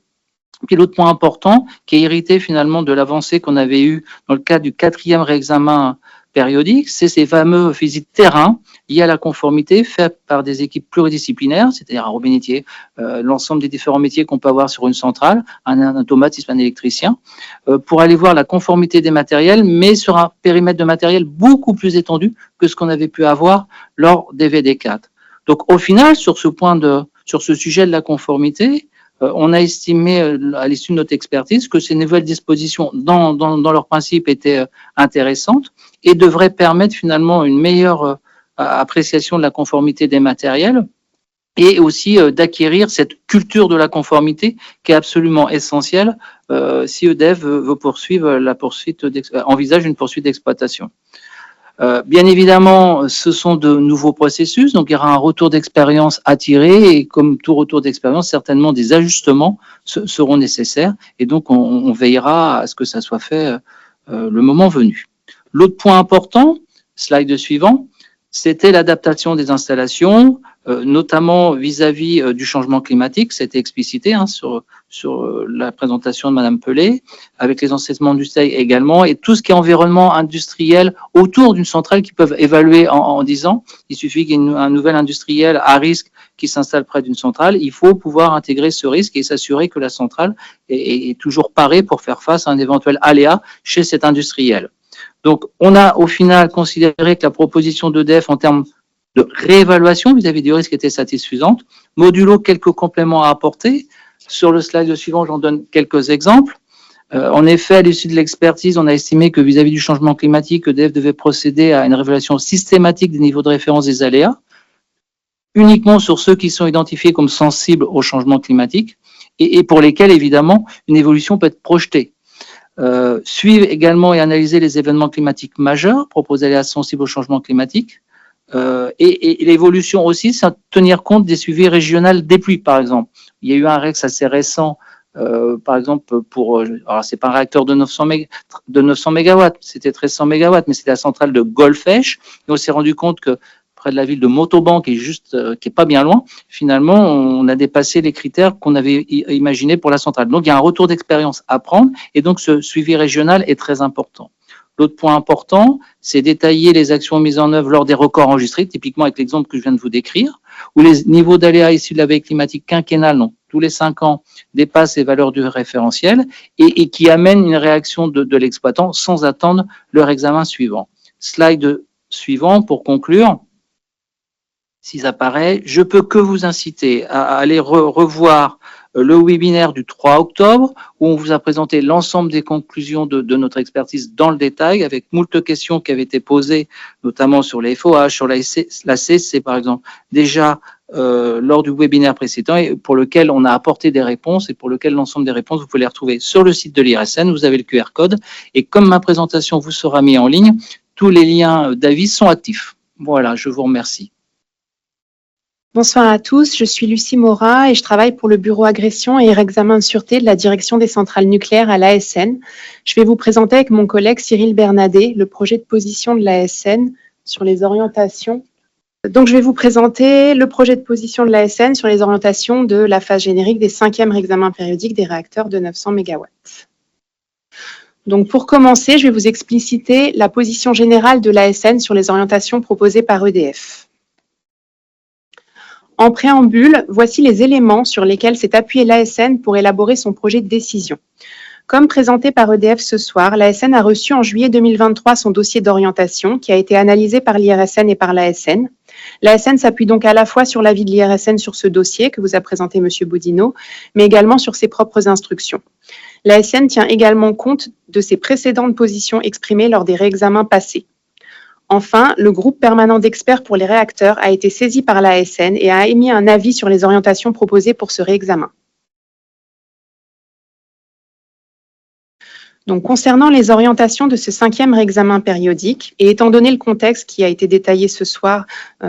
Puis l'autre point important, qui est hérité finalement de l'avancée qu'on avait eue dans le cadre du 4e réexamen périodique, c'est ces fameux visites terrain liées à la conformité faites par des équipes pluridisciplinaires, c'est-à-dire un robinettier, l'ensemble des différents métiers qu'on peut avoir sur une centrale, un automatisme, un électricien, pour aller voir la conformité des matériels, mais sur un périmètre de matériel beaucoup plus étendu que ce qu'on avait pu avoir lors des VD4. Donc au final, sur ce sujet de la conformité, on a estimé, à l'issue de notre expertise, que ces nouvelles dispositions, dans leur principe, étaient intéressantes et devraient permettre finalement une meilleure appréciation de la conformité des matériels et aussi d'acquérir cette culture de la conformité qui est absolument essentielle si EDF veut poursuivre envisage une poursuite d'exploitation. Bien évidemment, ce sont de nouveaux processus, donc il y aura un retour d'expérience à tirer et comme tout retour d'expérience, certainement des ajustements seront nécessaires et donc on veillera à ce que ça soit fait le moment venu. L'autre point important, slide suivant, c'était l'adaptation des installations, notamment vis-à-vis du changement climatique, c'était explicité sur la présentation de Madame Pelé, avec les enseignements du STEI également, et tout ce qui est environnement industriel autour d'une centrale qui peuvent évaluer en 10 ans. Il suffit qu'il y ait un nouvel industriel à risque qui s'installe près d'une centrale. Il faut pouvoir intégrer ce risque et s'assurer que la centrale est toujours parée pour faire face à un éventuel aléa chez cet industriel. Donc, on a au final considéré que la proposition d'EDF en termes de réévaluation vis-à-vis du risque était satisfaisante. Modulo, quelques compléments à apporter. Sur le slide suivant, j'en donne quelques exemples. En effet, à l'issue de l'expertise, on a estimé que vis-à-vis du changement climatique, EDF devait procéder à une révélation systématique des niveaux de référence des aléas, uniquement sur ceux qui sont identifiés comme sensibles au changement climatique et pour lesquels, évidemment, une évolution peut être projetée. Suivre également et analyser les événements climatiques majeurs, proposer aléas sensibles au changement climatique, et l'évolution aussi, c'est tenir compte des suivis régionaux des pluies, par exemple. Il y a eu un REX assez récent, par exemple, alors c'est pas un réacteur de 900 MW, c'était 1300 MW, mais c'est la centrale de Golfech, et on s'est rendu compte que près de la ville de Montauban, qui est pas bien loin, finalement, on a dépassé les critères qu'on avait imaginés pour la centrale. Donc, il y a un retour d'expérience à prendre, et donc ce suivi régional est très important. L'autre point important, c'est détailler les actions mises en œuvre lors des records enregistrés, typiquement avec l'exemple que je viens de vous décrire, où les niveaux d'aléas issus de la veille climatique quinquennale, donc tous les 5 ans, dépassent les valeurs du référentiel et qui amènent une réaction de l'exploitant sans attendre leur examen suivant. Slide suivant pour conclure. Si ça paraît, je peux que vous inciter à aller revoir le webinaire du 3 octobre où on vous a présenté l'ensemble des conclusions de notre expertise dans le détail avec moult questions qui avaient été posées, notamment sur les FOH, sur la CC par exemple, déjà lors du webinaire précédent et pour lequel on a apporté des réponses et pour lequel l'ensemble des réponses, vous pouvez les retrouver sur le site de l'IRSN, vous avez le QR code et comme ma présentation vous sera mise en ligne, tous les liens d'avis sont actifs. Voilà, je vous remercie. Bonsoir à tous, je suis Lucie Morat et je travaille pour le bureau agression et examen de sûreté de la direction des centrales nucléaires à l'ASN. Je vais vous présenter avec mon collègue Cyril Bernadet le projet de position de l'ASN sur les orientations. Donc je vais vous présenter le projet de position de l'ASN sur les orientations de la phase générique des 5e réexamens périodiques des réacteurs de 900 MW. Donc pour commencer, je vais vous expliciter la position générale de l'ASN sur les orientations proposées par EDF. En préambule, voici les éléments sur lesquels s'est appuyé l'ASN pour élaborer son projet de décision. Comme présenté par EDF ce soir, l'ASN a reçu en juillet 2023 son dossier d'orientation qui a été analysé par l'IRSN et par l'ASN. L'ASN s'appuie donc à la fois sur l'avis de l'IRSN sur ce dossier que vous a présenté M. Boudinot, mais également sur ses propres instructions. L'ASN tient également compte de ses précédentes positions exprimées lors des réexamens passés. Enfin, le groupe permanent d'experts pour les réacteurs a été saisi par l'ASN et a émis un avis sur les orientations proposées pour ce réexamen. Donc, concernant les orientations de ce 5e réexamen périodique, et étant donné le contexte qui a été détaillé ce soir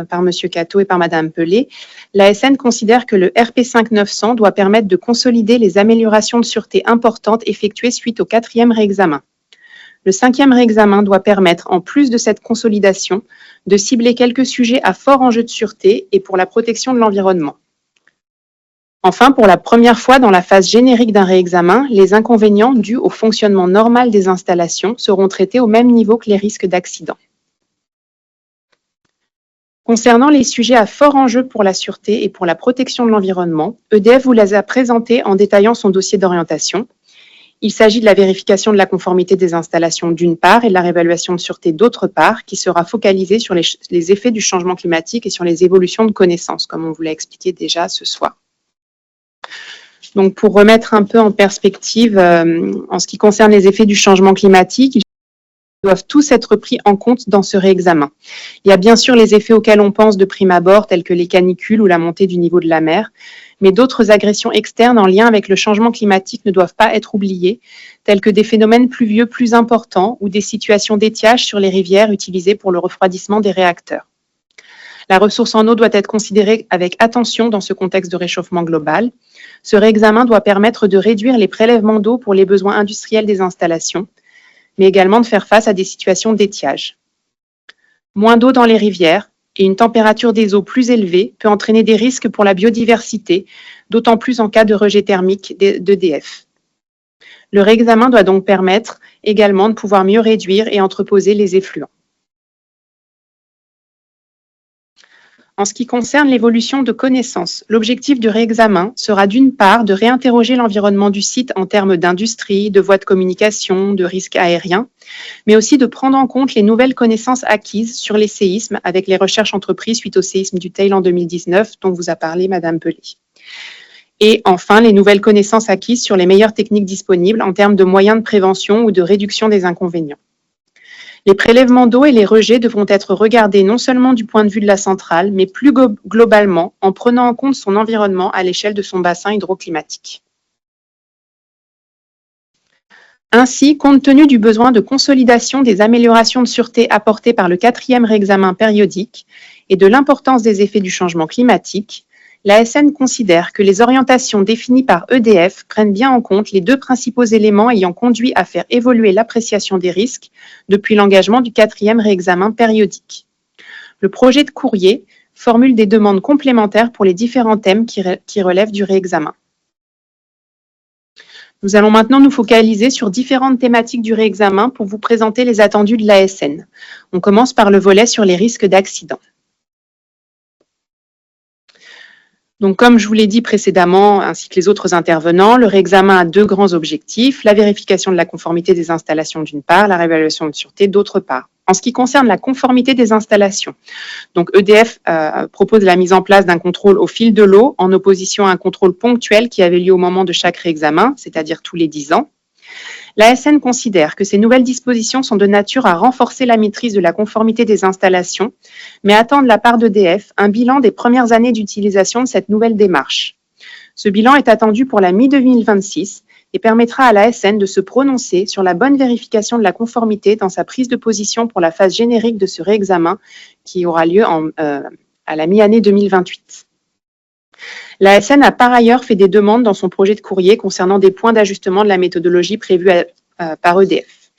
par M. Cateau et par Mme Pelé, l'ASN considère que le RP5 doit permettre de consolider les améliorations de sûreté importantes effectuées suite au 4e réexamen. Le 5e réexamen doit permettre, en plus de cette consolidation, de cibler quelques sujets à fort enjeu de sûreté et pour la protection de l'environnement. Enfin, pour la première fois dans la phase générique d'un réexamen, les inconvénients dus au fonctionnement normal des installations seront traités au même niveau que les risques d'accident. Concernant les sujets à fort enjeu pour la sûreté et pour la protection de l'environnement, EDF vous les a présentés en détaillant son dossier d'orientation. Il s'agit de la vérification de la conformité des installations d'une part et de la réévaluation de sûreté d'autre part, qui sera focalisée sur les effets du changement climatique et sur les évolutions de connaissances, comme on vous l'a expliqué déjà ce soir. Donc, pour remettre un peu en perspective, en ce qui concerne les effets du changement climatique, ils doivent tous être pris en compte dans ce réexamen. Il y a bien sûr les effets auxquels on pense de prime abord, tels que les canicules ou la montée du niveau de la mer, mais d'autres agressions externes en lien avec le changement climatique ne doivent pas être oubliées, telles que des phénomènes pluvieux plus importants ou des situations d'étiage sur les rivières utilisées pour le refroidissement des réacteurs. La ressource en eau doit être considérée avec attention dans ce contexte de réchauffement global. Ce réexamen doit permettre de réduire les prélèvements d'eau pour les besoins industriels des installations, mais également de faire face à des situations d'étiage. Moins d'eau dans les rivières et une température des eaux plus élevée peut entraîner des risques pour la biodiversité, d'autant plus en cas de rejet thermique d'EDF. Le réexamen doit donc permettre également de pouvoir mieux réduire et entreposer les effluents. En ce qui concerne l'évolution de connaissances, l'objectif du réexamen sera d'une part de réinterroger l'environnement du site en termes d'industrie, de voies de communication, de risques aériens, mais aussi de prendre en compte les nouvelles connaissances acquises sur les séismes avec les recherches entreprises suite au séisme du Teil en 2019 dont vous a parlé Madame Pelé. Et enfin, les nouvelles connaissances acquises sur les meilleures techniques disponibles en termes de moyens de prévention ou de réduction des inconvénients. Les prélèvements d'eau et les rejets devront être regardés non seulement du point de vue de la centrale, mais plus globalement en prenant en compte son environnement à l'échelle de son bassin hydroclimatique. Ainsi, compte tenu du besoin de consolidation des améliorations de sûreté apportées par le 4e réexamen périodique et de l'importance des effets du changement climatique, l'ASN considère que les orientations définies par EDF prennent bien en compte les 2 principaux éléments ayant conduit à faire évoluer l'appréciation des risques depuis l'engagement du 4e réexamen périodique. Le projet de courrier formule des demandes complémentaires pour les différents thèmes qui relèvent du réexamen. Nous allons maintenant nous focaliser sur différentes thématiques du réexamen pour vous présenter les attendus de l'ASN. On commence par le volet sur les risques d'accident. Donc, comme je vous l'ai dit précédemment, ainsi que les autres intervenants, le réexamen a 2 grands objectifs, la vérification de la conformité des installations d'une part, la réévaluation de sûreté d'autre part. En ce qui concerne la conformité des installations, donc EDF propose la mise en place d'un contrôle au fil de l'eau en opposition à un contrôle ponctuel qui avait lieu au moment de chaque réexamen, c'est-à-dire tous les 10 ans. L'ASN considère que ces nouvelles dispositions sont de nature à renforcer la maîtrise de la conformité des installations, mais attend de la part d'EDF un bilan des premières années d'utilisation de cette nouvelle démarche. Ce bilan est attendu pour la mi-2026 et permettra à l'ASN de se prononcer sur la bonne vérification de la conformité dans sa prise de position pour la phase générique de ce réexamen qui aura lieu à la mi-année 2028. L'ASN a par ailleurs fait des demandes dans son projet de courrier concernant des points d'ajustement de la méthodologie prévue par EDF.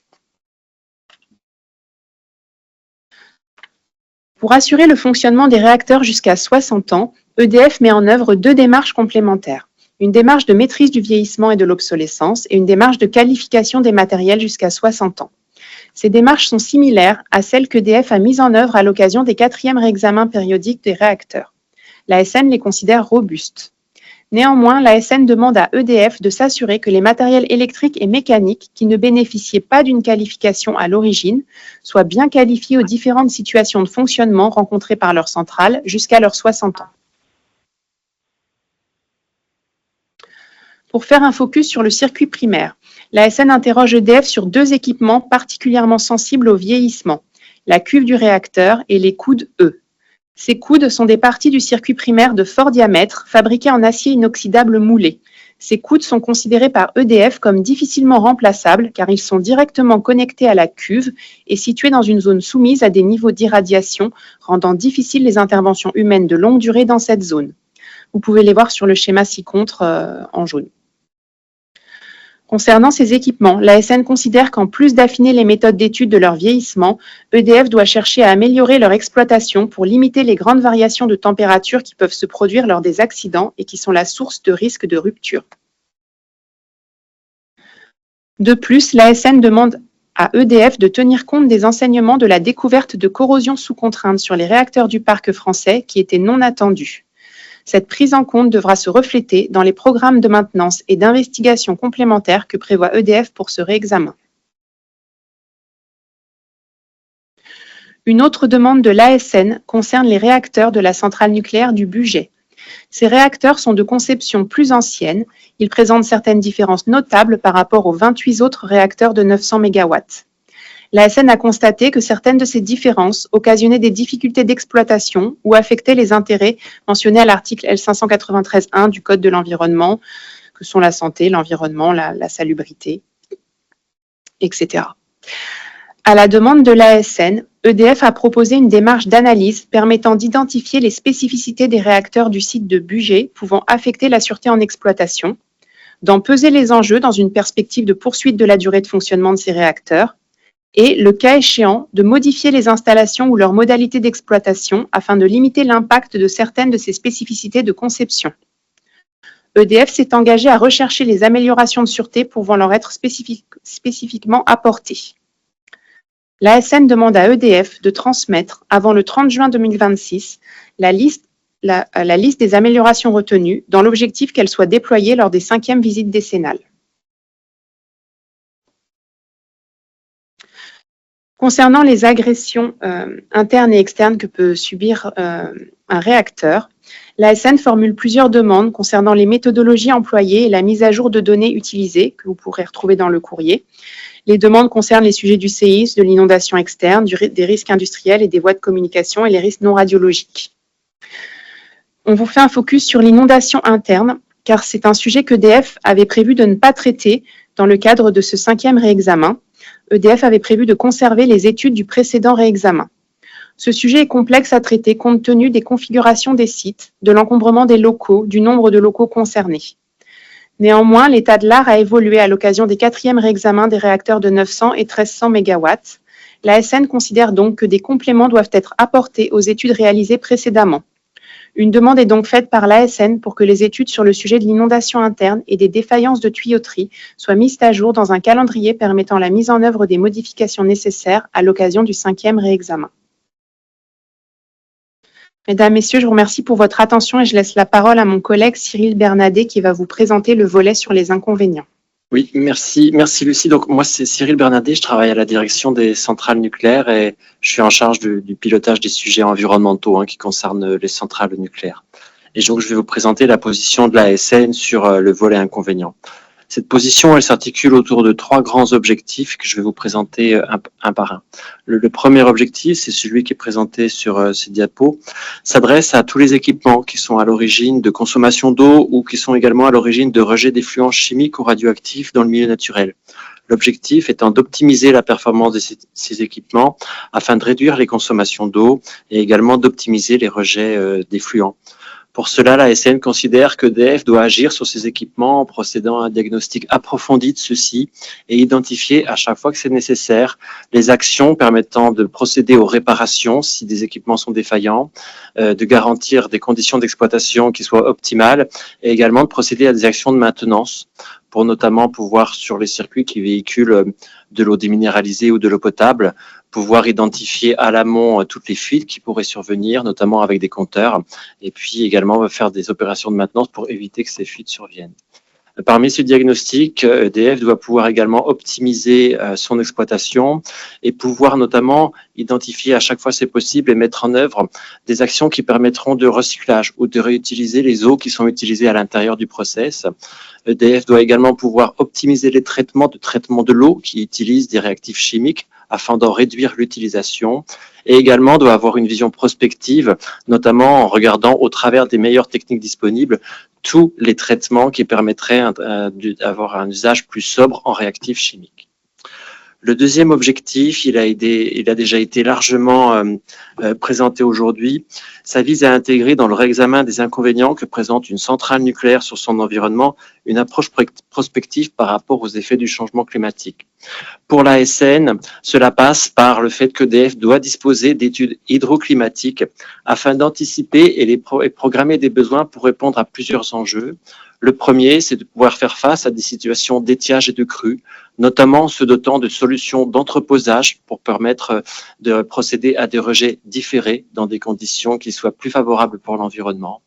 Pour assurer le fonctionnement des réacteurs jusqu'à 60 ans, EDF met en œuvre 2 démarches complémentaires. Une démarche de maîtrise du vieillissement et de l'obsolescence et une démarche de qualification des matériels jusqu'à 60 ans. Ces démarches sont similaires à celles qu'EDF a mises en œuvre à l'occasion des 4e réexamens périodiques des réacteurs. L'ASN les considère robustes. Néanmoins, l'ASN demande à EDF de s'assurer que les matériels électriques et mécaniques qui ne bénéficiaient pas d'une qualification à l'origine soient bien qualifiés aux différentes situations de fonctionnement rencontrées par leur centrale jusqu'à leurs 60 ans. Pour faire un focus sur le circuit primaire, l'ASN interroge EDF sur 2 équipements particulièrement sensibles au vieillissement, la cuve du réacteur et les coudes E. Ces coudes sont des parties du circuit primaire de fort diamètre fabriquées en acier inoxydable moulé. Ces coudes sont considérés par EDF comme difficilement remplaçables car ils sont directement connectés à la cuve et situés dans une zone soumise à des niveaux d'irradiation, rendant difficiles les interventions humaines de longue durée dans cette zone. Vous pouvez les voir sur le schéma ci-contre en jaune. Concernant ces équipements, l'ASN considère qu'en plus d'affiner les méthodes d'étude de leur vieillissement, EDF doit chercher à améliorer leur exploitation pour limiter les grandes variations de température qui peuvent se produire lors des accidents et qui sont la source de risques de rupture. De plus, l'ASN demande à EDF de tenir compte des enseignements de la découverte de corrosion sous contrainte sur les réacteurs du parc français qui étaient non attendus. Cette prise en compte devra se refléter dans les programmes de maintenance et d'investigation complémentaires que prévoit EDF pour ce réexamen. Une autre demande de l'ASN concerne les réacteurs de la centrale nucléaire du Bugey. Ces réacteurs sont de conception plus ancienne. Ils présentent certaines différences notables par rapport aux 28 autres réacteurs de 900 MW. L'ASN a constaté que certaines de ces différences occasionnaient des difficultés d'exploitation ou affectaient les intérêts mentionnés à l'article L593-1 du Code de l'environnement, que sont la santé, l'environnement, la salubrité, etc. À la demande de l'ASN, EDF a proposé une démarche d'analyse permettant d'identifier les spécificités des réacteurs du site de Bugey pouvant affecter la sûreté en exploitation, d'en peser les enjeux dans une perspective de poursuite de la durée de fonctionnement de ces réacteurs, et, le cas échéant, de modifier les installations ou leurs modalités d'exploitation afin de limiter l'impact de certaines de ces spécificités de conception. EDF s'est engagé à rechercher les améliorations de sûreté pouvant leur être spécifiquement apportées. L'ASN demande à EDF de transmettre, avant le 30 juin 2026, la liste des améliorations retenues dans l'objectif qu'elles soient déployées lors des 5e visites décennales. Concernant les agressions internes et externes que peut subir un réacteur, l'ASN formule plusieurs demandes concernant les méthodologies employées et la mise à jour de données utilisées, que vous pourrez retrouver dans le courrier. Les demandes concernent les sujets du séisme, de l'inondation externe, des risques industriels et des voies de communication et les risques non radiologiques. On vous fait un focus sur l'inondation interne, car c'est un sujet qu'EDF avait prévu de ne pas traiter dans le cadre de ce 5e réexamen. EDF avait prévu de conserver les études du précédent réexamen. Ce sujet est complexe à traiter compte tenu des configurations des sites, de l'encombrement des locaux, du nombre de locaux concernés. Néanmoins, l'état de l'art a évolué à l'occasion des 4e réexamens des réacteurs de 900 et 1300 MW. L'ASN considère donc que des compléments doivent être apportés aux études réalisées précédemment. Une demande est donc faite par l'ASN pour que les études sur le sujet de l'inondation interne et des défaillances de tuyauterie soient mises à jour dans un calendrier permettant la mise en œuvre des modifications nécessaires à l'occasion du 5e réexamen. Mesdames, Messieurs, je vous remercie pour votre attention et je laisse la parole à mon collègue Cyril Bernadet qui va vous présenter le volet sur les inconvénients. Oui, merci Lucie. Donc moi c'est Cyril Bernadet, je travaille à la direction des centrales nucléaires et je suis en charge du pilotage des sujets environnementaux qui concernent les centrales nucléaires. Et donc je vais vous présenter la position de l'ASN sur le volet inconvénients. Cette position, elle s'articule autour de 3 grands objectifs que je vais vous présenter un par un. Le premier objectif, c'est celui qui est présenté sur ces diapos, s'adresse à tous les équipements qui sont à l'origine de consommation d'eau ou qui sont également à l'origine de rejet d'effluents chimiques ou radioactifs dans le milieu naturel. L'objectif étant d'optimiser la performance de ces équipements afin de réduire les consommations d'eau et également d'optimiser les rejets d'effluents. Pour cela, l'ASN considère qu'EDF doit agir sur ces équipements en procédant à un diagnostic approfondi de ceux-ci et identifier à chaque fois que c'est nécessaire les actions permettant de procéder aux réparations si des équipements sont défaillants, de garantir des conditions d'exploitation qui soient optimales et également de procéder à des actions de maintenance pour notamment pouvoir, sur les circuits qui véhiculent de l'eau déminéralisée ou de l'eau potable, pouvoir identifier à l'amont toutes les fuites qui pourraient survenir, notamment avec des compteurs, et puis également faire des opérations de maintenance pour éviter que ces fuites surviennent. Parmi ce diagnostic, EDF doit pouvoir également optimiser son exploitation et pouvoir notamment identifier à chaque fois c'est possible et mettre en œuvre des actions qui permettront de recyclage ou de réutiliser les eaux qui sont utilisées à l'intérieur du process. EDF doit également pouvoir optimiser les traitements de l'eau qui utilisent des réactifs chimiques afin d'en réduire l'utilisation et également doit avoir une vision prospective, notamment en regardant au travers des meilleures techniques disponibles tous les traitements qui permettraient d'avoir un usage plus sobre en réactifs chimiques. Le deuxième objectif, il a déjà été largement présenté aujourd'hui. Ça vise à intégrer dans le réexamen des inconvénients que présente une centrale nucléaire sur son environnement une approche prospective par rapport aux effets du changement climatique. Pour l'ASN, cela passe par le fait qu'EDF doit disposer d'études hydroclimatiques afin d'anticiper et programmer des besoins pour répondre à plusieurs enjeux. Le premier, c'est de pouvoir faire face à des situations d'étiage et de crue, notamment se dotant de solutions d'entreposage pour permettre de procéder à des rejets différés dans des conditions qui soient plus favorables pour l'environnement.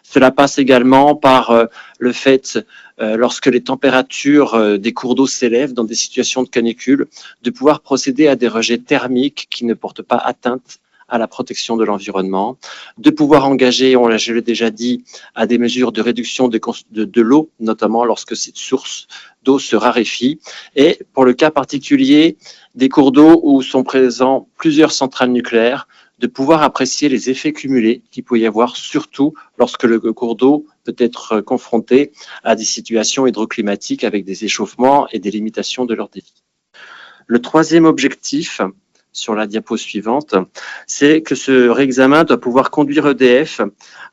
Cela passe également par le fait, lorsque les températures des cours d'eau s'élèvent dans des situations de canicule, de pouvoir procéder à des rejets thermiques qui ne portent pas atteinte à la protection de l'environnement, de pouvoir engager, je l'ai déjà dit, à des mesures de réduction de l'eau, notamment lorsque cette source d'eau se raréfie, et pour le cas particulier des cours d'eau où sont présents plusieurs centrales nucléaires, de pouvoir apprécier les effets cumulés qu'il peut y avoir, surtout lorsque le cours d'eau peut être confronté à des situations hydroclimatiques avec des échauffements et des limitations de leur débit. Le troisième objectif, sur la diapo suivante, c'est que ce réexamen doit pouvoir conduire EDF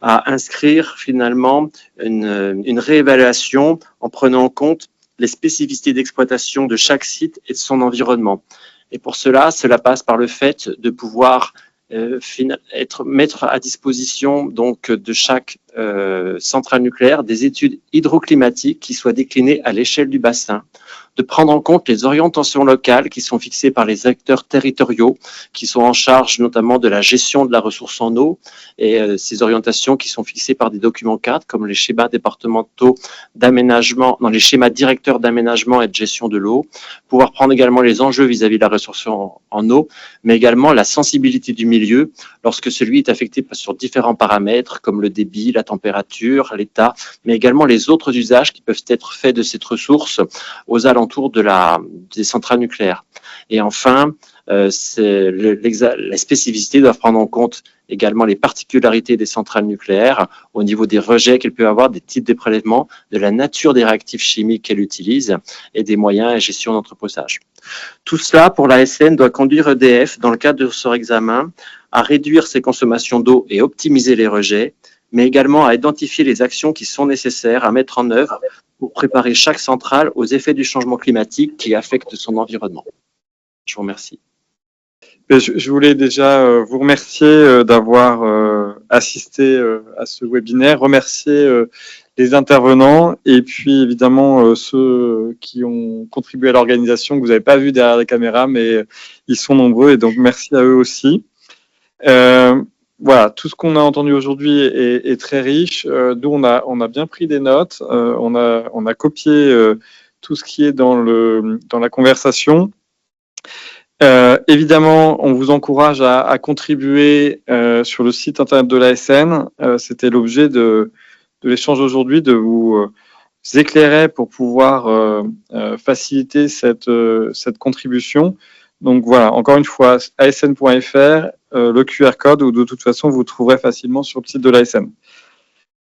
à inscrire finalement une réévaluation en prenant en compte les spécificités d'exploitation de chaque site et de son environnement. Et pour cela passe par le fait de pouvoir mettre à disposition donc de chaque centrale nucléaire des études hydroclimatiques qui soient déclinées à l'échelle du bassin, de prendre en compte les orientations locales qui sont fixées par les acteurs territoriaux, qui sont en charge notamment de la gestion de la ressource en eau, et ces orientations qui sont fixées par des documents cadres comme les schémas départementaux d'aménagement, dans les schémas directeurs d'aménagement et de gestion de l'eau, pouvoir prendre également les enjeux vis-à-vis de la ressource en eau, mais également la sensibilité du milieu lorsque celui est affecté sur différents paramètres comme le débit, la température, l'état, mais également les autres usages qui peuvent être faits de cette ressource aux alentours des centrales nucléaires. Et enfin, les spécificités doivent prendre en compte également les particularités des centrales nucléaires au niveau des rejets qu'elles peuvent avoir, des types de prélèvements, de la nature des réactifs chimiques qu'elles utilisent et des moyens et gestion d'entreposage. Tout cela, pour l'ASN, doit conduire EDF, dans le cadre de son examen, à réduire ses consommations d'eau et optimiser les rejets, mais également à identifier les actions qui sont nécessaires à mettre en œuvre pour préparer chaque centrale aux effets du changement climatique qui affecte son environnement. Je vous remercie. Je voulais déjà vous remercier d'avoir assisté à ce webinaire, remercier les intervenants et puis évidemment ceux qui ont contribué à l'organisation, que vous n'avez pas vu derrière les caméras, mais ils sont nombreux et donc merci à eux aussi. Voilà, tout ce qu'on a entendu aujourd'hui est très riche. Nous, on a bien pris des notes, on a copié tout ce qui est dans la conversation. Évidemment, on vous encourage à contribuer sur le site internet de l'ASN. C'était l'objet de l'échange aujourd'hui, de vous éclairer pour pouvoir faciliter cette contribution. Donc voilà, encore une fois, asn.fr, le QR code, ou de toute façon, vous trouverez facilement sur le site de l'ASN.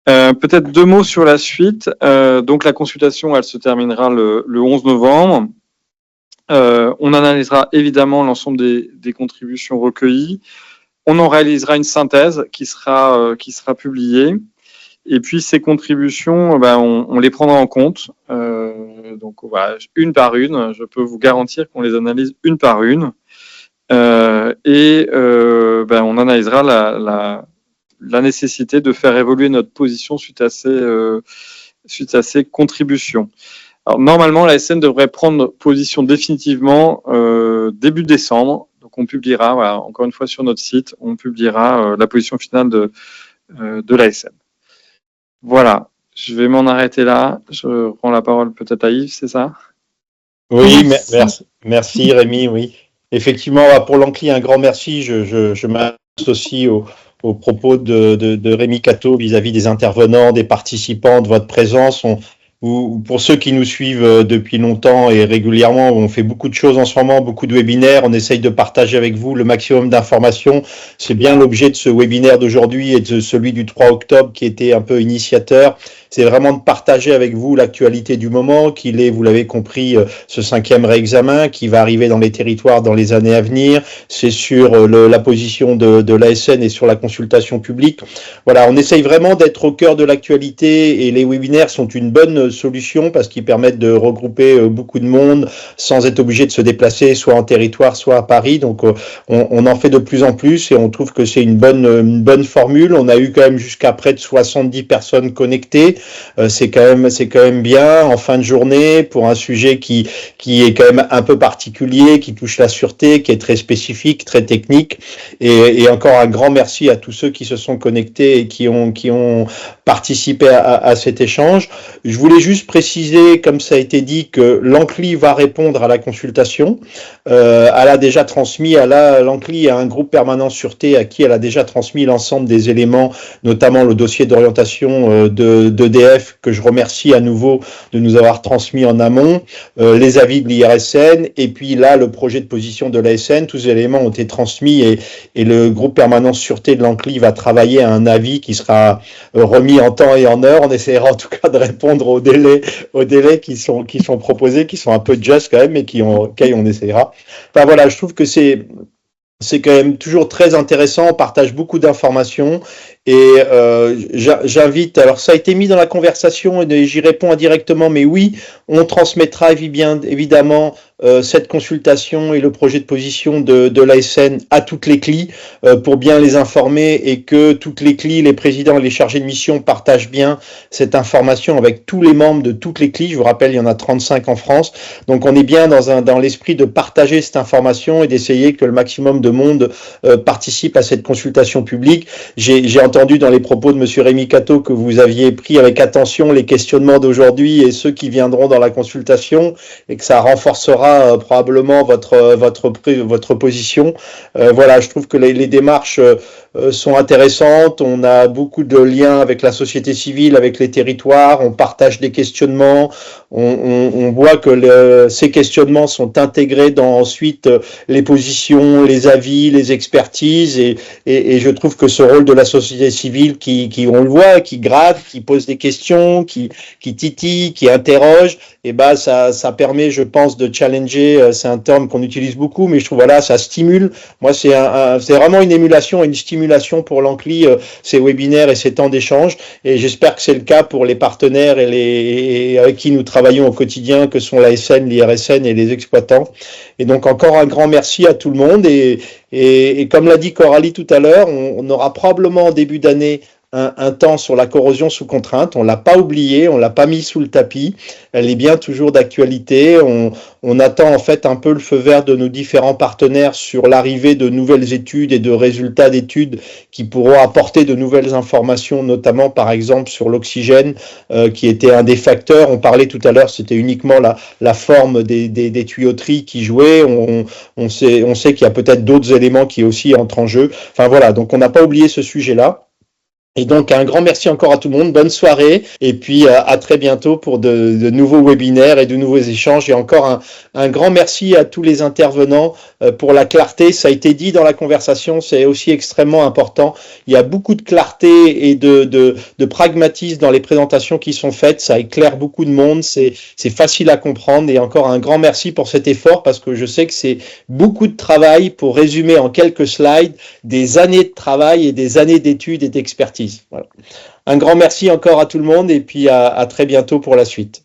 Peut-être 2 mots sur la suite. Donc la consultation, elle se terminera le 11 novembre. On analysera évidemment l'ensemble des contributions recueillies. On en réalisera une synthèse qui sera publiée. Et puis ces contributions, on les prendra en compte. Donc voilà, une par une. Je peux vous garantir qu'on les analyse une par une. On analysera la nécessité de faire évoluer notre position suite à ces contributions. Alors normalement, la SN devrait prendre position définitivement début décembre. Donc on publiera, voilà, encore une fois sur notre site, on publiera la position finale de la SN. Voilà, je vais m'en arrêter là. Je rends la parole peut-être à Yves, c'est ça? Oui, merci Rémi, oui. Effectivement, pour l'ANCLI, un grand merci. Je m'associe aux propos de Rémi Catteau vis-à-vis des intervenants, des participants, de votre présence. Pour ceux qui nous suivent depuis longtemps et régulièrement, on fait beaucoup de choses en ce moment, beaucoup de webinaires, on essaye de partager avec vous le maximum d'informations. C'est bien l'objet de ce webinaire d'aujourd'hui et de celui du 3 octobre qui était un peu initiateur. C'est vraiment de partager avec vous l'actualité du moment, qu'il est, vous l'avez compris, ce 5e réexamen qui va arriver dans les territoires dans les années à venir. C'est sur la position de l'ASN et sur la consultation publique. Voilà, on essaye vraiment d'être au cœur de l'actualité et les webinaires sont une bonne solution parce qu'ils permettent de regrouper beaucoup de monde sans être obligé de se déplacer soit en territoire, soit à Paris. Donc on en fait de plus en plus et on trouve que c'est une bonne formule. On a eu quand même jusqu'à près de 70 personnes connectées. C'est quand même bien en fin de journée pour un sujet qui est quand même un peu particulier, qui touche la sûreté, qui est très spécifique, très technique. Et encore un grand merci à tous ceux qui se sont connectés et qui ont participé à cet échange. Je voulais juste préciser, comme ça a été dit, que l'ANCLI va répondre à la consultation. Elle a déjà transmis, l'ANCLI a un groupe permanent sûreté à qui elle a déjà transmis l'ensemble des éléments, notamment le dossier d'orientation d'EDF, que je remercie à nouveau de nous avoir transmis en amont, les avis de l'IRSN, et puis là, le projet de position de l'ASN. Tous ces éléments ont été transmis et le groupe permanent sûreté de l'ANCLI va travailler à un avis qui sera remis en temps et en heure. On essaiera en tout cas de répondre aux délais qui sont proposés, qui sont un peu just quand même, mais on essaiera. Enfin voilà, je trouve que c'est C'est quand même toujours très intéressant, on partage beaucoup d'informations et j'invite, alors ça a été mis dans la conversation et j'y réponds indirectement, mais oui, on transmettra bien évidemment cette consultation et le projet de position de l'ASN à toutes les CLI pour bien les informer et que toutes les CLI, les présidents et les chargés de mission partagent bien cette information avec tous les membres de toutes les CLI. Je vous rappelle, il y en a 35 en France. Donc on est bien dans l'esprit de partager cette information et d'essayer que le maximum de monde participe à cette consultation publique. J'ai entendu dans les propos de monsieur Rémi Catteau que vous aviez pris avec attention les questionnements d'aujourd'hui et ceux qui viendront dans la consultation et que ça renforcera probablement votre position. Voilà, je trouve que les démarches sont intéressantes. On a beaucoup de liens avec la société civile, avec les territoires. On partage des questionnements. On voit que ces questionnements sont intégrés dans ensuite les positions, les avis, les expertises. Et je trouve que ce rôle de la société civile qui on le voit, qui gratte, qui pose des questions, qui titille, qui interroge, et ben ça permet, je pense, de challenger. C'est un terme qu'on utilise beaucoup, mais je trouve voilà, ça stimule. Moi, c'est vraiment une émulation, une stimulation pour l'ANCLI, ces webinaires et ces temps d'échange. Et j'espère que c'est le cas pour les partenaires et avec qui nous travaillons au quotidien, que sont l'ASN, l'IRSN et les exploitants. Et donc encore un grand merci à tout le monde. Et comme l'a dit Coralie tout à l'heure, on aura probablement en début d'année un temps sur la corrosion sous contrainte. On l'a pas oublié, on l'a pas mis sous le tapis. Elle est bien toujours d'actualité. On attend en fait un peu le feu vert de nos différents partenaires sur l'arrivée de nouvelles études et de résultats d'études qui pourront apporter de nouvelles informations, notamment par exemple sur l'oxygène, qui était un des facteurs. On parlait tout à l'heure, c'était uniquement la forme des tuyauteries qui jouait. On sait qu'il y a peut-être d'autres éléments qui aussi entrent en jeu. Enfin voilà, donc on n'a pas oublié ce sujet-là. Et donc, un grand merci encore à tout le monde. Bonne soirée. Et puis, à très bientôt pour de nouveaux webinaires et de nouveaux échanges. Et encore un grand merci à tous les intervenants pour la clarté. Ça a été dit dans la conversation. C'est aussi extrêmement important. Il y a beaucoup de clarté et de pragmatisme dans les présentations qui sont faites. Ça éclaire beaucoup de monde. C'est facile à comprendre. Et encore un grand merci pour cet effort parce que je sais que c'est beaucoup de travail pour résumer en quelques slides des années de travail et des années d'études et d'expertise. Voilà. Un grand merci encore à tout le monde et puis à très bientôt pour la suite.